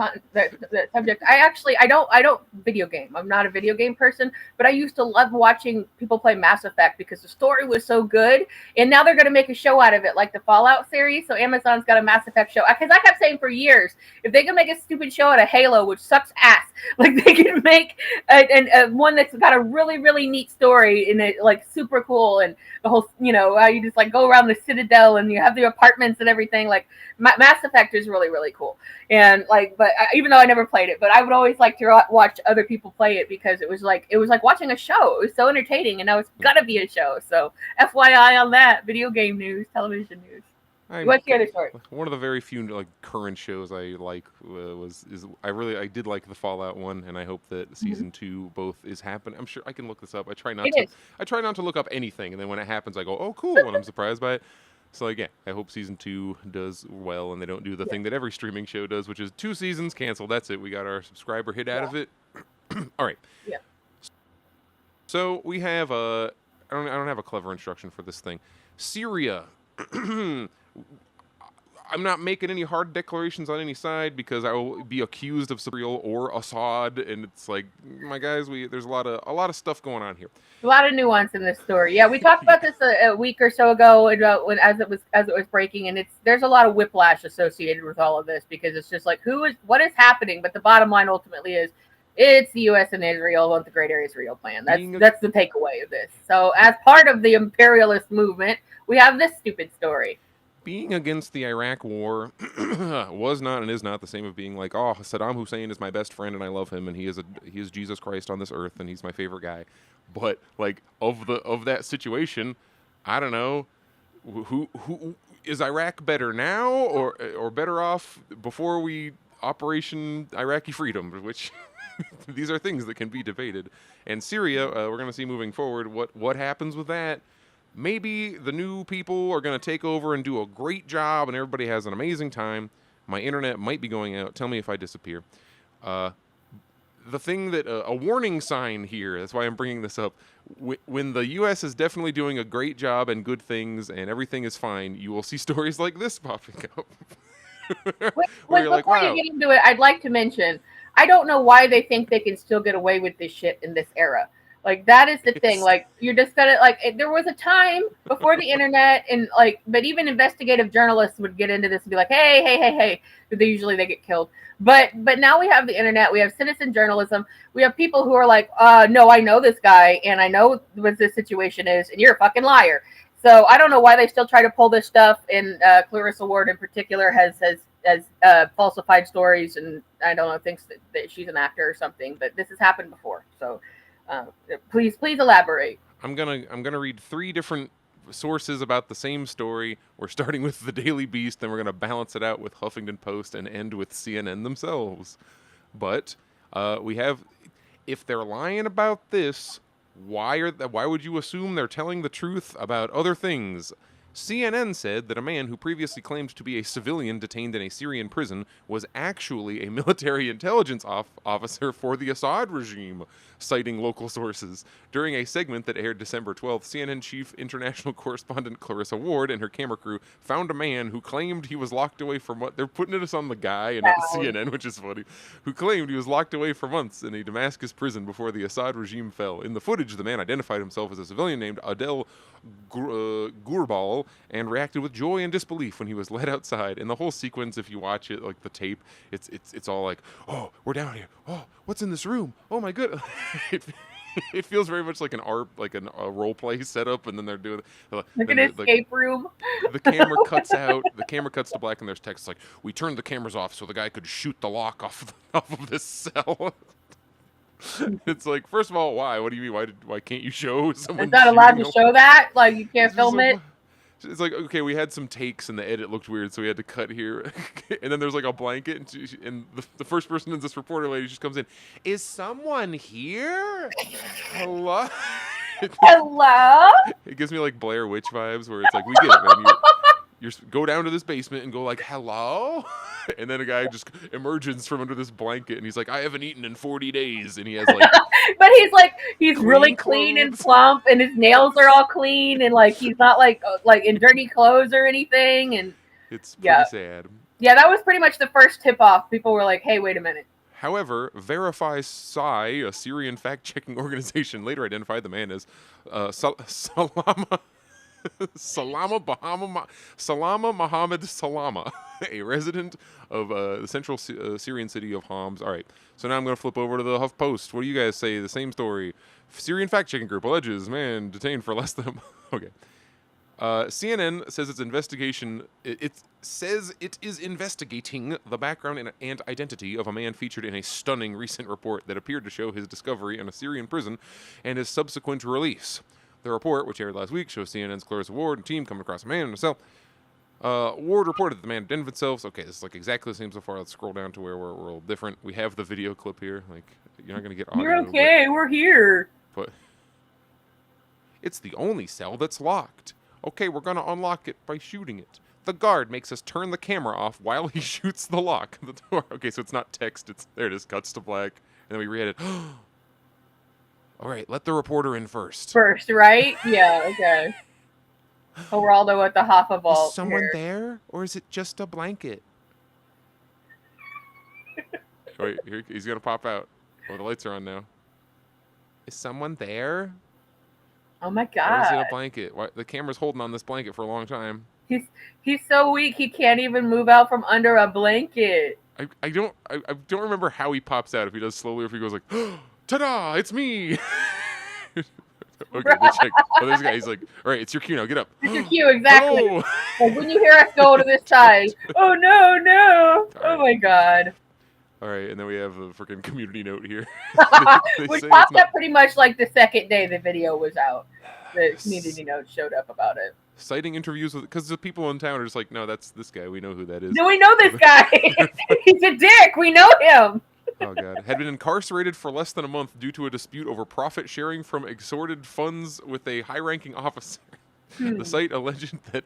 subject, I don't video game. I'm not a video game person, but I used to love watching people play Mass Effect because the story was so good. And now they're going to make a show out of it, like the Fallout series. So Amazon's got a Mass Effect show. Because I kept saying for years, if they can make a stupid show out of Halo, which sucks ass, like they can make one that's got a really, really neat story and it like super cool, and the whole, how you just like go around the Citadel and you have the apartments and everything. Like Mass Effect is really, really cool. And like, even though I never played it, but I would always like to watch other people play it because it was like watching a show. It was so entertaining, and now it's gonna be a show. So FYI on that, video game news, television news. What's the other story? One of the very few like current shows I like I did like the Fallout one, and I hope that season 2 both is happening. I'm sure I can look this up. I try not to look up anything, and then when it happens, I go, oh cool, and I'm surprised by it. So again, I hope season 2 does well, and they don't do the thing that every streaming show does, which is 2 seasons, cancel. That's it. We got our subscriber hit out of it. All right. Yeah. So we have I don't have a clever instruction for this thing. Syria. I'm not making any hard declarations on any side because I will be accused of Israel or Assad, and it's like, my guys, there's a lot of stuff going on here. A lot of nuance in this story. Yeah, we talked about this a week or so ago about as it was breaking, and there's a lot of whiplash associated with all of this because it's just like what is happening. But the bottom line ultimately is it's the U.S. and Israel want the Great Israel Plan. That's the takeaway of this. So as part of the imperialist movement, we have this stupid story. Being against the Iraq war was not and is not the same as being like, oh, Saddam Hussein is my best friend and I love him and he is Jesus Christ on this earth and he's my favorite guy. But like of that situation, I don't know who is Iraq better now or better off before we Operation Iraqi Freedom, which these are things that can be debated. And Syria, we're going to see moving forward what happens with that. Maybe the new people are going to take over and do a great job and everybody has an amazing time. My internet might be going out. Tell me if I disappear. The thing that a warning sign here, that's why I'm bringing this up. When the U.S. is definitely doing a great job and good things and everything is fine, you will see stories like this popping up. Before you get into it, I'd like to mention, I don't know why they think they can still get away with this shit in this era. Like, that is the thing. Like, you're just gonna, like, there was a time before the internet, and, like, but even investigative journalists would get into this and be like, hey. They get killed. But now we have the internet. We have citizen journalism. We have people who are like, no, I know this guy, and I know what this situation is, and you're a fucking liar. So I don't know why they still try to pull this stuff, and Clarissa Ward in particular has falsified stories, and I don't know, thinks that she's an actor or something, but this has happened before. So please elaborate. I'm gonna read 3 different sources about the same story. We're starting with the Daily Beast, then we're going to balance it out with Huffington Post and end with CNN themselves. But we have, if they're lying about this, why would you assume they're telling the truth about other things? CNN said that a man who previously claimed to be a civilian detained in a Syrian prison was actually a military intelligence officer for the Assad regime, citing local sources. During a segment that aired December 12th, CNN chief international correspondent Clarissa Ward and her camera crew found a man who claimed he was locked away for months. They're putting it on the guy and not CNN, which is funny. Who claimed he was locked away for months in a Damascus prison before the Assad regime fell. In the footage, the man identified himself as a civilian named Adel Gurbal and reacted with joy and disbelief when he was led outside. And the whole sequence, if you watch it, like the tape, it's all like, oh, we're down here. Oh, what's in this room? Oh my goodness. It feels very much like a role play setup, and then they're doing like an escape room. The camera cuts out. The camera cuts to black, and there's text like, "We turned the cameras off so the guy could shoot the lock off of this cell." It's like, first of all, why? What do you mean? Why can't you show someone? Is that allowed to show that? Like, you can't film it? It's like, okay, we had some takes and the edit looked weird, so we had to cut here. And then there's like a blanket, and the first person is this reporter lady just comes in. Is someone here? Hello? Hello? It gives me like Blair Witch vibes, where it's like, we get it, man. You go down to this basement and go like, hello? And then a guy just emerges from under this blanket, and he's like, I haven't eaten in 40 days. And he has like... But he's really clean and plump, and his nails are all clean, and like he's not like in dirty clothes or anything. And it's pretty sad. Yeah, that was pretty much the first tip-off. People were like, hey, wait a minute. However, Verify Psy, a Syrian fact-checking organization, later identified the man as Salama Mohammed Salama, a resident of the central Syrian city of Homs. All right, so now I'm going to flip over to the HuffPost. What do you guys say? The same story. Syrian fact-checking group alleges man detained for less than okay. CNN says its investigation. It says it is investigating the background and identity of a man featured in a stunning recent report that appeared to show his discovery in a Syrian prison and his subsequent release. The report, which aired last week, shows CNN's Clarissa Ward and team coming across a man in a cell. Ward reported that the man identified himself. Okay, this is like exactly the same so far. Let's scroll down to where we're a little different. We have the video clip here. Like, you're not going to get audio. You're okay. We're here. But it's the only cell that's locked. Okay, we're going to unlock it by shooting it. The guard makes us turn the camera off while he shoots the lock. The door. Okay, so it's not text. There it is. Cuts to black. And then we read it. All right, let the reporter in first. First, right? Yeah, okay. Geraldo at the Hoffa vault. Is someone there, or is it just a blanket? Wait, here, he's going to pop out. Oh, the lights are on now. Is someone there? Oh, my God. Or is it a blanket? Why, the camera's holding on this blanket for a long time. He's so weak, he can't even move out from under a blanket. I don't remember how he pops out, if he does slowly or if he goes like, ta-da, it's me. Okay, let's check. Oh, this guy, he's like, all right, it's your cue now, get up. It's your cue, exactly. Oh. Like when you hear us go to this side, oh no. Oh my God. All right, and then we have a freaking community note here. Which popped up pretty much like the second day the video was out. The community note showed up about it. Citing interviews with, because the people in town are just like, no, that's this guy. We know who that is. No, we know this guy. He's a dick. We know him. Oh, God. Had been incarcerated for less than a month due to a dispute over profit sharing from extorted funds with a high-ranking officer. The site alleged that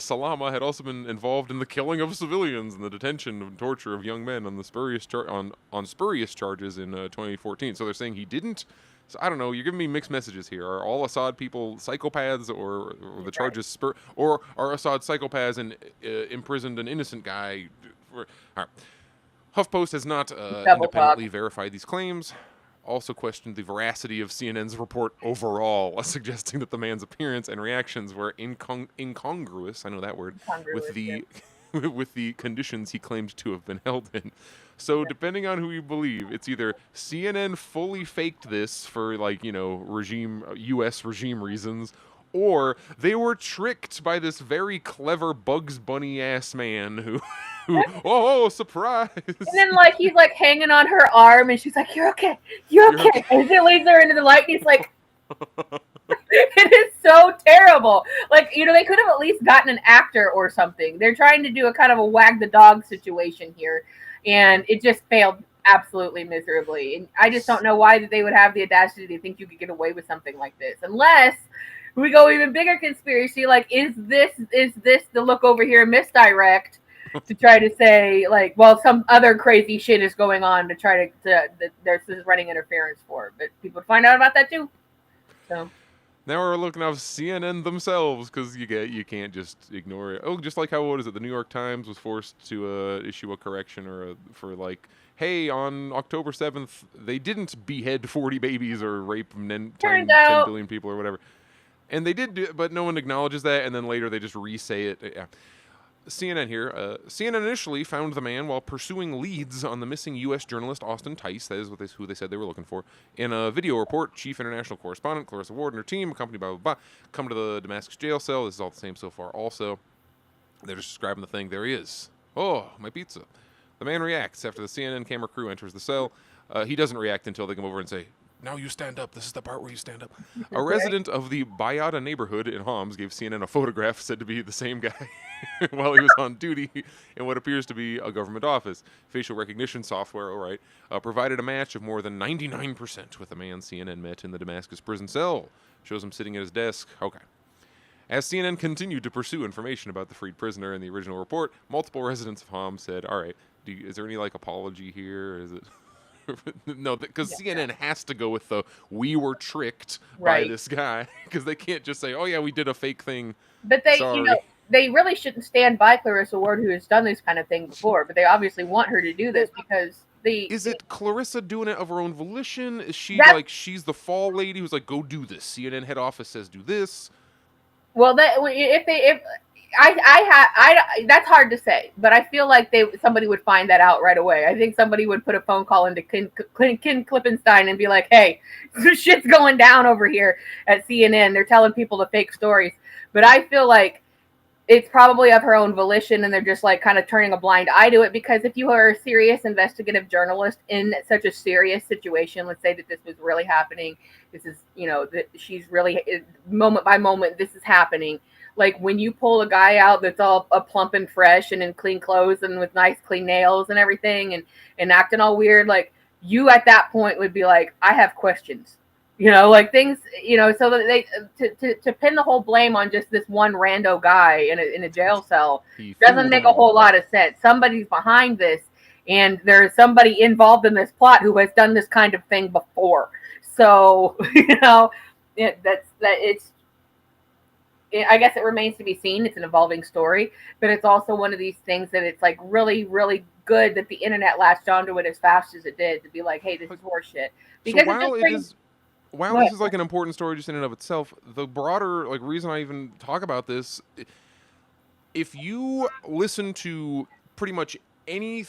Salama had also been involved in the killing of civilians and the detention and torture of young men on the spurious charges in 2014. So they're saying he didn't. So I don't know. You're giving me mixed messages here. Are all Assad people psychopaths, or the charges or are Assad psychopaths and imprisoned an innocent guy? All right. HuffPost has not independently verified these claims. Also questioned the veracity of CNN's report overall, suggesting that the man's appearance and reactions were incongruous. I know that word. With the conditions he claimed to have been held in. So depending on who you believe, it's either CNN fully faked this for, like, you know, U.S. regime reasons, or they were tricked by this very clever Bugs Bunny ass man who oh, surprise! And then, like, he's like hanging on her arm, and she's like, "You're okay, you're okay." And he leads her into the light, and he's like, It is so terrible. Like, they could have at least gotten an actor or something. They're trying to do a kind of a wag the dog situation here, and it just failed absolutely miserably. And I just don't know why they would have the audacity to think you could get away with something like this, unless we go even bigger conspiracy. Like, is this the look over here misdirect to try to say, like, well, some other crazy shit is going on to try to this is running interference for, but people would find out about that too. So. Now we're looking at CNN themselves because you can't just ignore it. Oh, just like how, what is it? The New York Times was forced to issue a correction for like, hey, on October 7th they didn't behead 40 babies or rape 10 billion people or whatever, and they did do it, but no one acknowledges that, and then later they just re-say it. Yeah. CNN here. CNN initially found the man while pursuing leads on the missing U.S. journalist Austin Tice. That is who they said they were looking for. In a video report, chief international correspondent Clarissa Ward and her team, accompanied by come to the Damascus jail cell. This is all the same so far. Also, they're just describing the thing. There he is. Oh, my pizza. The man reacts after the CNN camera crew enters the cell. He doesn't react until they come over and say, "Now you stand up. This is the part where you stand up." A resident of the Bayada neighborhood in Homs gave CNN a photograph said to be the same guy while he was on duty in what appears to be a government office. Facial recognition software, all right, provided a match of more than 99% with the man CNN met in the Damascus prison cell. Shows him sitting at his desk. Okay. As CNN continued to pursue information about the freed prisoner in the original report, multiple residents of Homs said, all right, is there any, like, apology here? Or is it... No, because CNN has to go with the "we were tricked by this guy," because they can't just say, "Oh yeah, we did a fake thing." But they, they really shouldn't stand by Clarissa Ward, who has done this kind of thing before. But they obviously want her to do this because Is it Clarissa doing it of her own volition? Is she like she's the fall lady who's like, go do this? CNN head office says do this. Well, that's hard to say, but I feel like somebody would find that out right away. I think somebody would put a phone call into Ken Klippenstein and be like, "Hey, shit's going down over here at CNN. They're telling people the fake stories." But I feel like it's probably of her own volition, and they're just like kind of turning a blind eye to it. Because if you are a serious investigative journalist in such a serious situation, let's say that this was really happening, this is, that she's really moment by moment, this is happening. Like when you pull a guy out that's all plump and fresh and in clean clothes and with nice clean nails and everything and acting all weird, like you at that point would be like, I have questions, like things, so that they to pin the whole blame on just this one rando guy in a jail cell doesn't make a whole lot of sense. Somebody's behind this, and there's somebody involved in this plot who has done this kind of thing before. So I guess it remains to be seen. It's an evolving story, but it's also one of these things that it's like really, really good that the internet latched onto it as fast as it did to be like, hey, this is horseshit. Because while this is like an important story just in and of itself, the broader reason I even talk about this, if you listen to pretty much any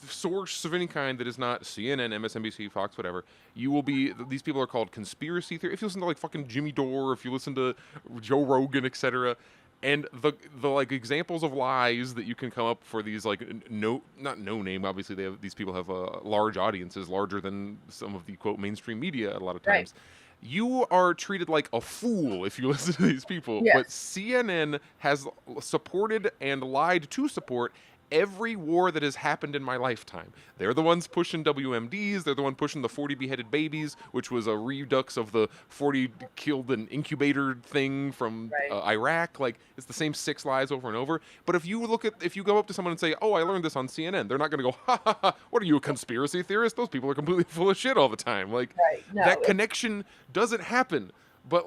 source of any kind that is not CNN, MSNBC, Fox, whatever, you will be, these people are called conspiracy theory. If you listen to fucking Jimmy Dore, if you listen to Joe Rogan, etc., and the examples of lies that you can come up for these not no name, obviously these people have large audiences, larger than some of the quote mainstream media a lot of times. Right. You are treated like a fool if you listen to these people. Yes. But CNN has supported and lied to support every war that has happened in my lifetime. They're the ones pushing WMDs. They're the one pushing the 40 beheaded babies, which was a redux of the 40 killed in incubator thing from Iraq. It's the same 6 lies over and over. But if you go up to someone and say, "Oh, I learned this on CNN," they're not going to go, "Ha ha ha! What are you, a conspiracy theorist? Those people are completely full of shit all the time." That connection doesn't happen. But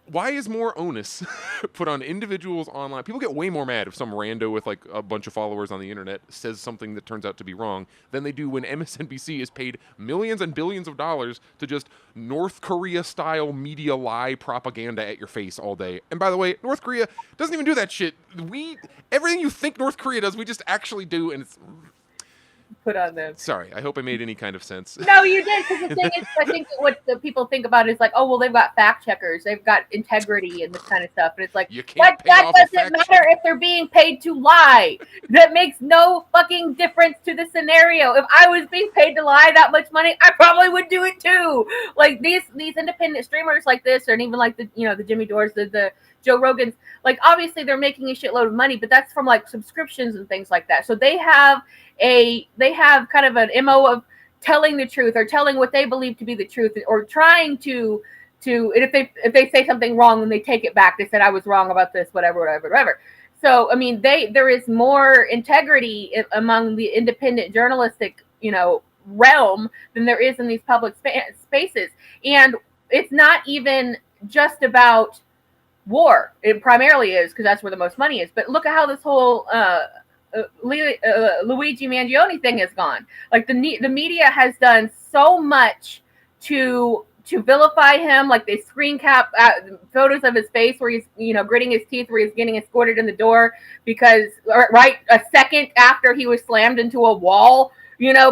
why is more onus put on individuals online? People get way more mad if some rando with a bunch of followers on the internet says something that turns out to be wrong than they do when MSNBC is paid millions and billions of dollars to just North Korea style media lie propaganda at your face all day. And by the way, North Korea doesn't even do that shit. Everything you think North Korea does, we just actually do, and it's put on them. Sorry, I hope I made any kind of sense. No, you did, because the thing is, I think that what the people think about is like, oh, well, they've got fact checkers, they've got integrity and this kind of stuff, and it's like, You can't pay that off a doesn't fact matter checker. if they're being paid to lie. That makes no fucking difference to the scenario. If I was being paid to lie that much money, I probably would do it too. Like these independent streamers like this, or even like the Jimmy Dores, the Joe Rogans, like obviously they're making a shitload of money, but that's from like subscriptions and things like that. So they have kind of an MO of telling the truth, or telling what they believe to be the truth, or trying to and if they say something wrong, then they take it back. They said I was wrong about this, whatever. So I mean, there is more integrity among the independent journalistic realm than there is in these public spaces. And it's not even just about war. It primarily is, because that's where the most money is. But look at how this whole Luigi Mangione thing has gone. Like the media has done so much to vilify him. Like they screen cap photos of his face where he's gritting his teeth, where he's getting escorted in the door because right a second after he was slammed into a wall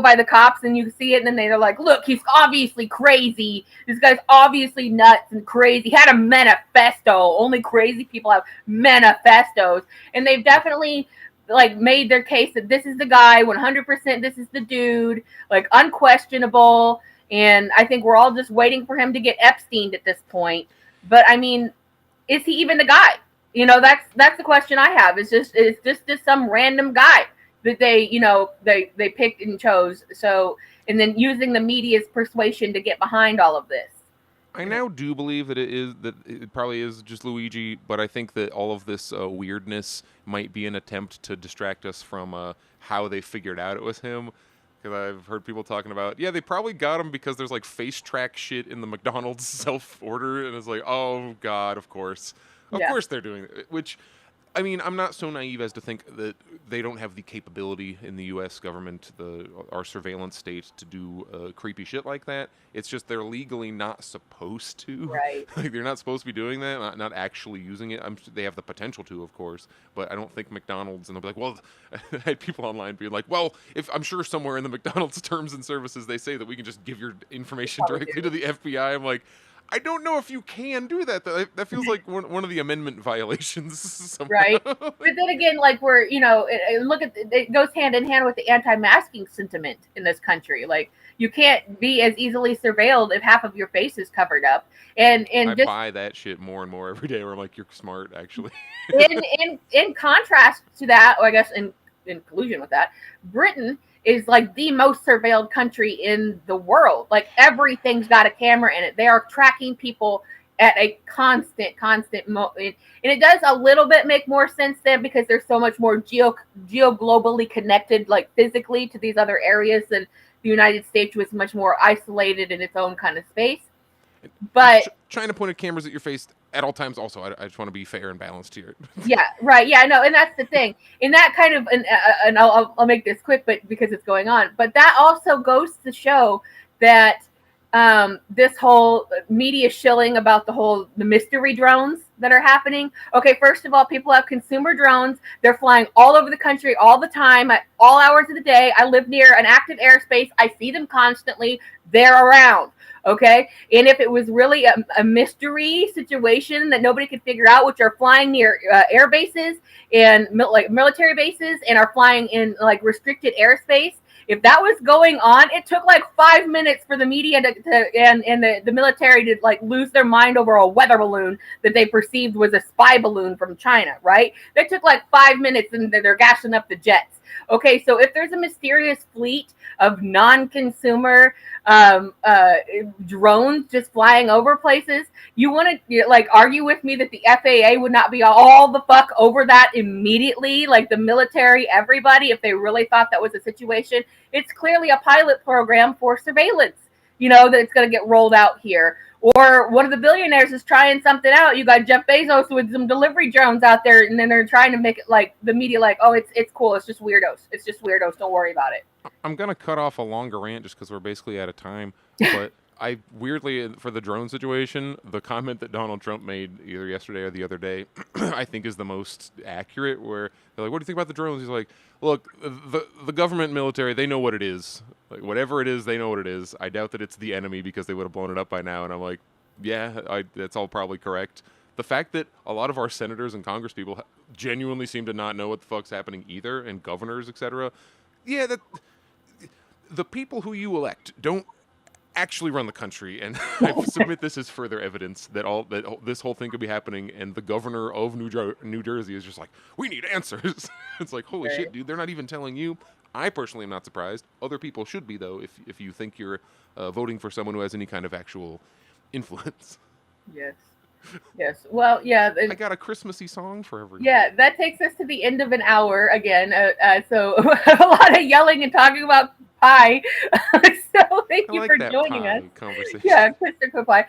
by the cops, and you see it, and then they're like, look, he's obviously crazy. This guy's obviously nuts and crazy. He had a manifesto. Only crazy people have manifestos. And they've definitely like made their case that this is the guy, 100%, this is the dude, like unquestionable. And I think we're all just waiting for him to get Epsteined at this point. But I mean, is he even the guy? That's the question I have. Is just some random guy that they picked and chose. So, and then using the media's persuasion to get behind all of this. I now do believe that it probably is just Luigi, but I think that all of this weirdness might be an attempt to distract us from how they figured out it was him. Because I've heard people talking about, they probably got him because there's like face track shit in the McDonald's self-order, and it's like, oh god, of course they're doing it. Which, I mean, I'm not so naive as to think that they don't have the capability in the U.S. government, our surveillance state, to do creepy shit like that. It's just they're legally not supposed to. Right. Like, they're not supposed to be doing that, not actually using it. They have the potential to, of course, but I don't think McDonald's, and they'll be like, well, I had people online being like, well, if I'm sure somewhere in the McDonald's terms and services they say that we can just give your information directly to the FBI. I'm like, I don't know if you can do that. That feels like one of the amendment violations. Right. But then again, like it goes hand in hand with the anti-masking sentiment in this country. Like you can't be as easily surveilled if half of your face is covered up. And I buy that shit more and more every day. Where I'm like, you're smart, actually. in contrast to that, or I guess in collusion with that, Britain is like the most surveilled country in the world. Like everything's got a camera in it. They are tracking people at a constant moment. And it does a little bit make more sense then, because there's so much more globally connected, like physically, to these other areas than the United States, was much more isolated in its own kind of space. But China pointed cameras at your face at all times. Also, I just want to be fair and balanced here. Yeah, right. Yeah, no, and that's the thing. In that kind of, and I'll make this quick, but because it's going on. But that also goes to show that this whole media shilling about the mystery drones that are happening. Okay, first of all, people have consumer drones. They're flying all over the country all the time at all hours of the day. I live near an active airspace. I see them constantly. They're around. Okay, and if it was really a mystery situation that nobody could figure out, which are flying near air bases and like military bases, and are flying in like restricted airspace, if that was going on, it took like 5 minutes for the media and the military to like lose their mind over a weather balloon that they perceived was a spy balloon from China, right? That took like 5 minutes, and they're gassing up the jets. Okay, so if there's a mysterious fleet of non-consumer drones just flying over places, you want to like argue with me that the FAA would not be all the fuck over that immediately, like the military, everybody, if they really thought that was a situation? It's clearly a pilot program for surveillance, that's going to get rolled out here. Or one of the billionaires is trying something out. You got Jeff Bezos with some delivery drones out there, and then they're trying to make it like the media like, oh, it's cool. It's just weirdos. Don't worry about it. I'm going to cut off a longer rant just because we're basically out of time. But I weirdly, for the drone situation, the comment that Donald Trump made either yesterday or the other day, I think is the most accurate. Where they're like, "What do you think about the drones?" He's like, "Look, the government, military, they know what it is. Like whatever it is, they know what it is. I doubt that it's the enemy because they would have blown it up by now." And I'm like, "Yeah, that's all probably correct." The fact that a lot of our senators and Congress people genuinely seem to not know what the fuck's happening either, and governors, etc. Yeah, that the people who you elect don't actually run the country, and I submit this as further evidence that this whole thing could be happening, and the governor of New Jersey is just like, we need answers. It's like, holy shit, dude, they're not even telling you. I personally am not surprised. Other people should be, though, if you think you're voting for someone who has any kind of actual influence. Yes. Yes. Well, yeah. I got a Christmassy song for everyone. Yeah, that takes us to the end of an hour again. So a lot of yelling and talking about pie. So thank you for joining us. Yeah, Christopher Pie.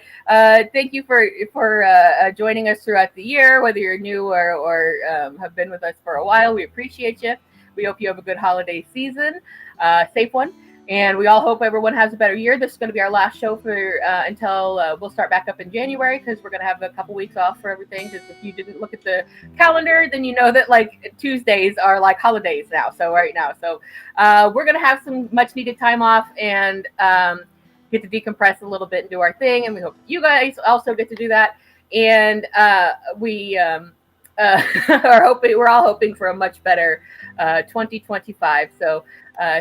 Thank you for joining us throughout the year, whether you're new or have been with us for a while. We appreciate you. We hope you have a good holiday season, safe one. And we all hope everyone has a better year. This is going to be our last show for until we'll start back up in January, because we're going to have a couple weeks off for everything. Because if you didn't look at the calendar, then you know that like Tuesdays are like holidays now. So right now, we're going to have some much needed time off and get to decompress a little bit and do our thing. And we hope you guys also get to do that. And we are hoping, we're all hoping for a much better 2025. So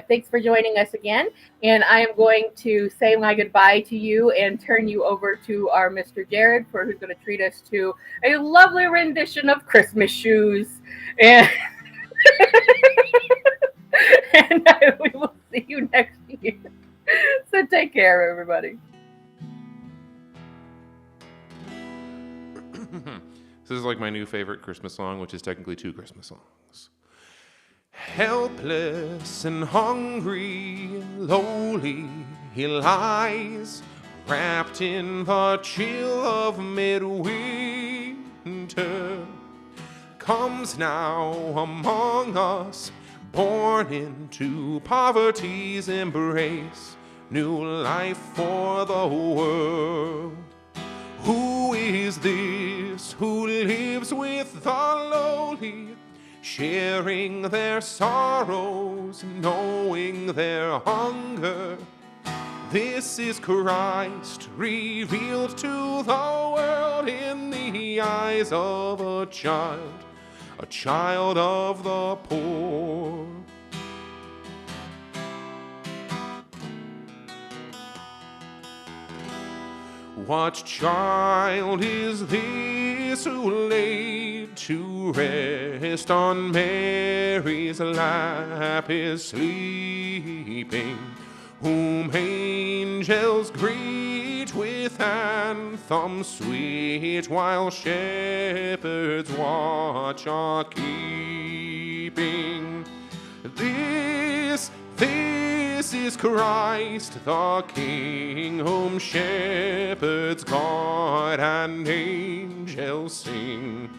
thanks for joining us again. And I am going to say my goodbye to you and turn you over to our Mr. Jared, who's going to treat us to a lovely rendition of Christmas Shoes. And, we will see you next year. So take care, everybody. This is like my new favorite Christmas song, which is technically two Christmas songs. Helpless and hungry, lowly, he lies, wrapped in the chill of midwinter. Comes now among us, born into poverty's embrace, new life for the world. Who is this who lives with the lowly, sharing their sorrows, knowing their hunger? This is Christ revealed to the world in the eyes of a child of the poor. What child is this who laid to rest on Mary's lap is sleeping, whom angels greet with anthems sweet, while shepherds watch are keeping? This is Christ the King, whom shepherds guard and angels sing.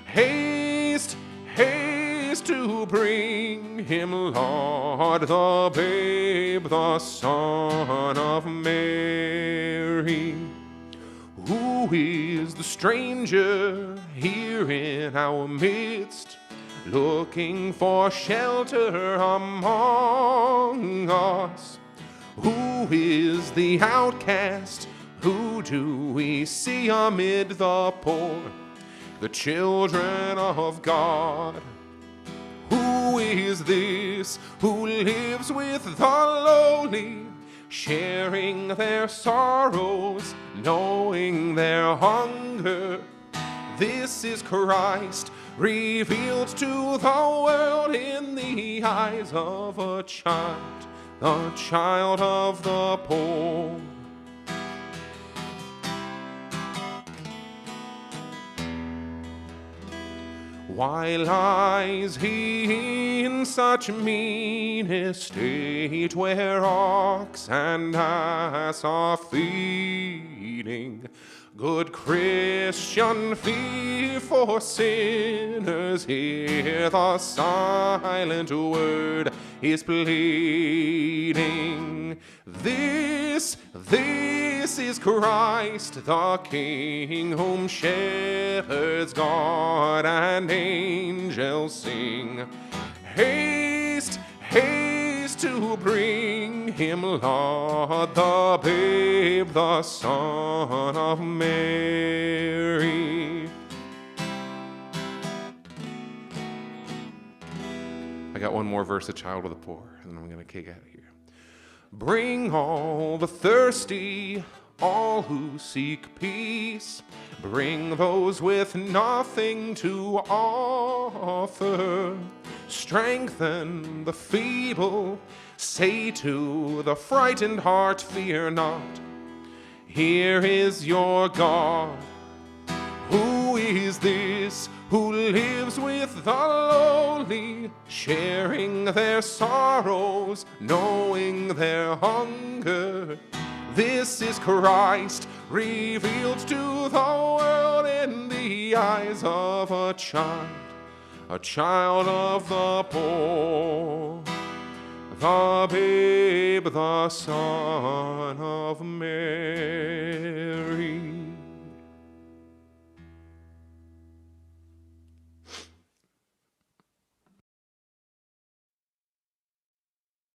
Haste, haste to bring him, Lord, the babe, the Son of Mary. Who is the stranger here in our midst, looking for shelter among us? Who is the outcast? Who do we see amid the poor? The children of God. Who is this who lives with the lowly, sharing their sorrows, knowing their hunger? This is Christ revealed to the world in the eyes of a child, the child of the poor. Why lies he in such mean estate, where ox and ass are feeding? Good Christian, flee for sinners, hear the silent word is pleading. This is Christ the King, whom shepherds guard and angels sing. Haste, haste to bring him, Lord, the babe, the Son of Mary. I got one more verse of Child of the Poor, and then I'm going to kick out of here. Bring all the thirsty, all who seek peace. Bring those with nothing to offer. Strengthen the feeble. Say to the frightened heart, fear not. Here is your God. Who is this who lives with the lowly, sharing their sorrows, knowing their hunger? This is Christ, revealed to the world in the eyes of a child of the poor, the babe, the Son of Mary.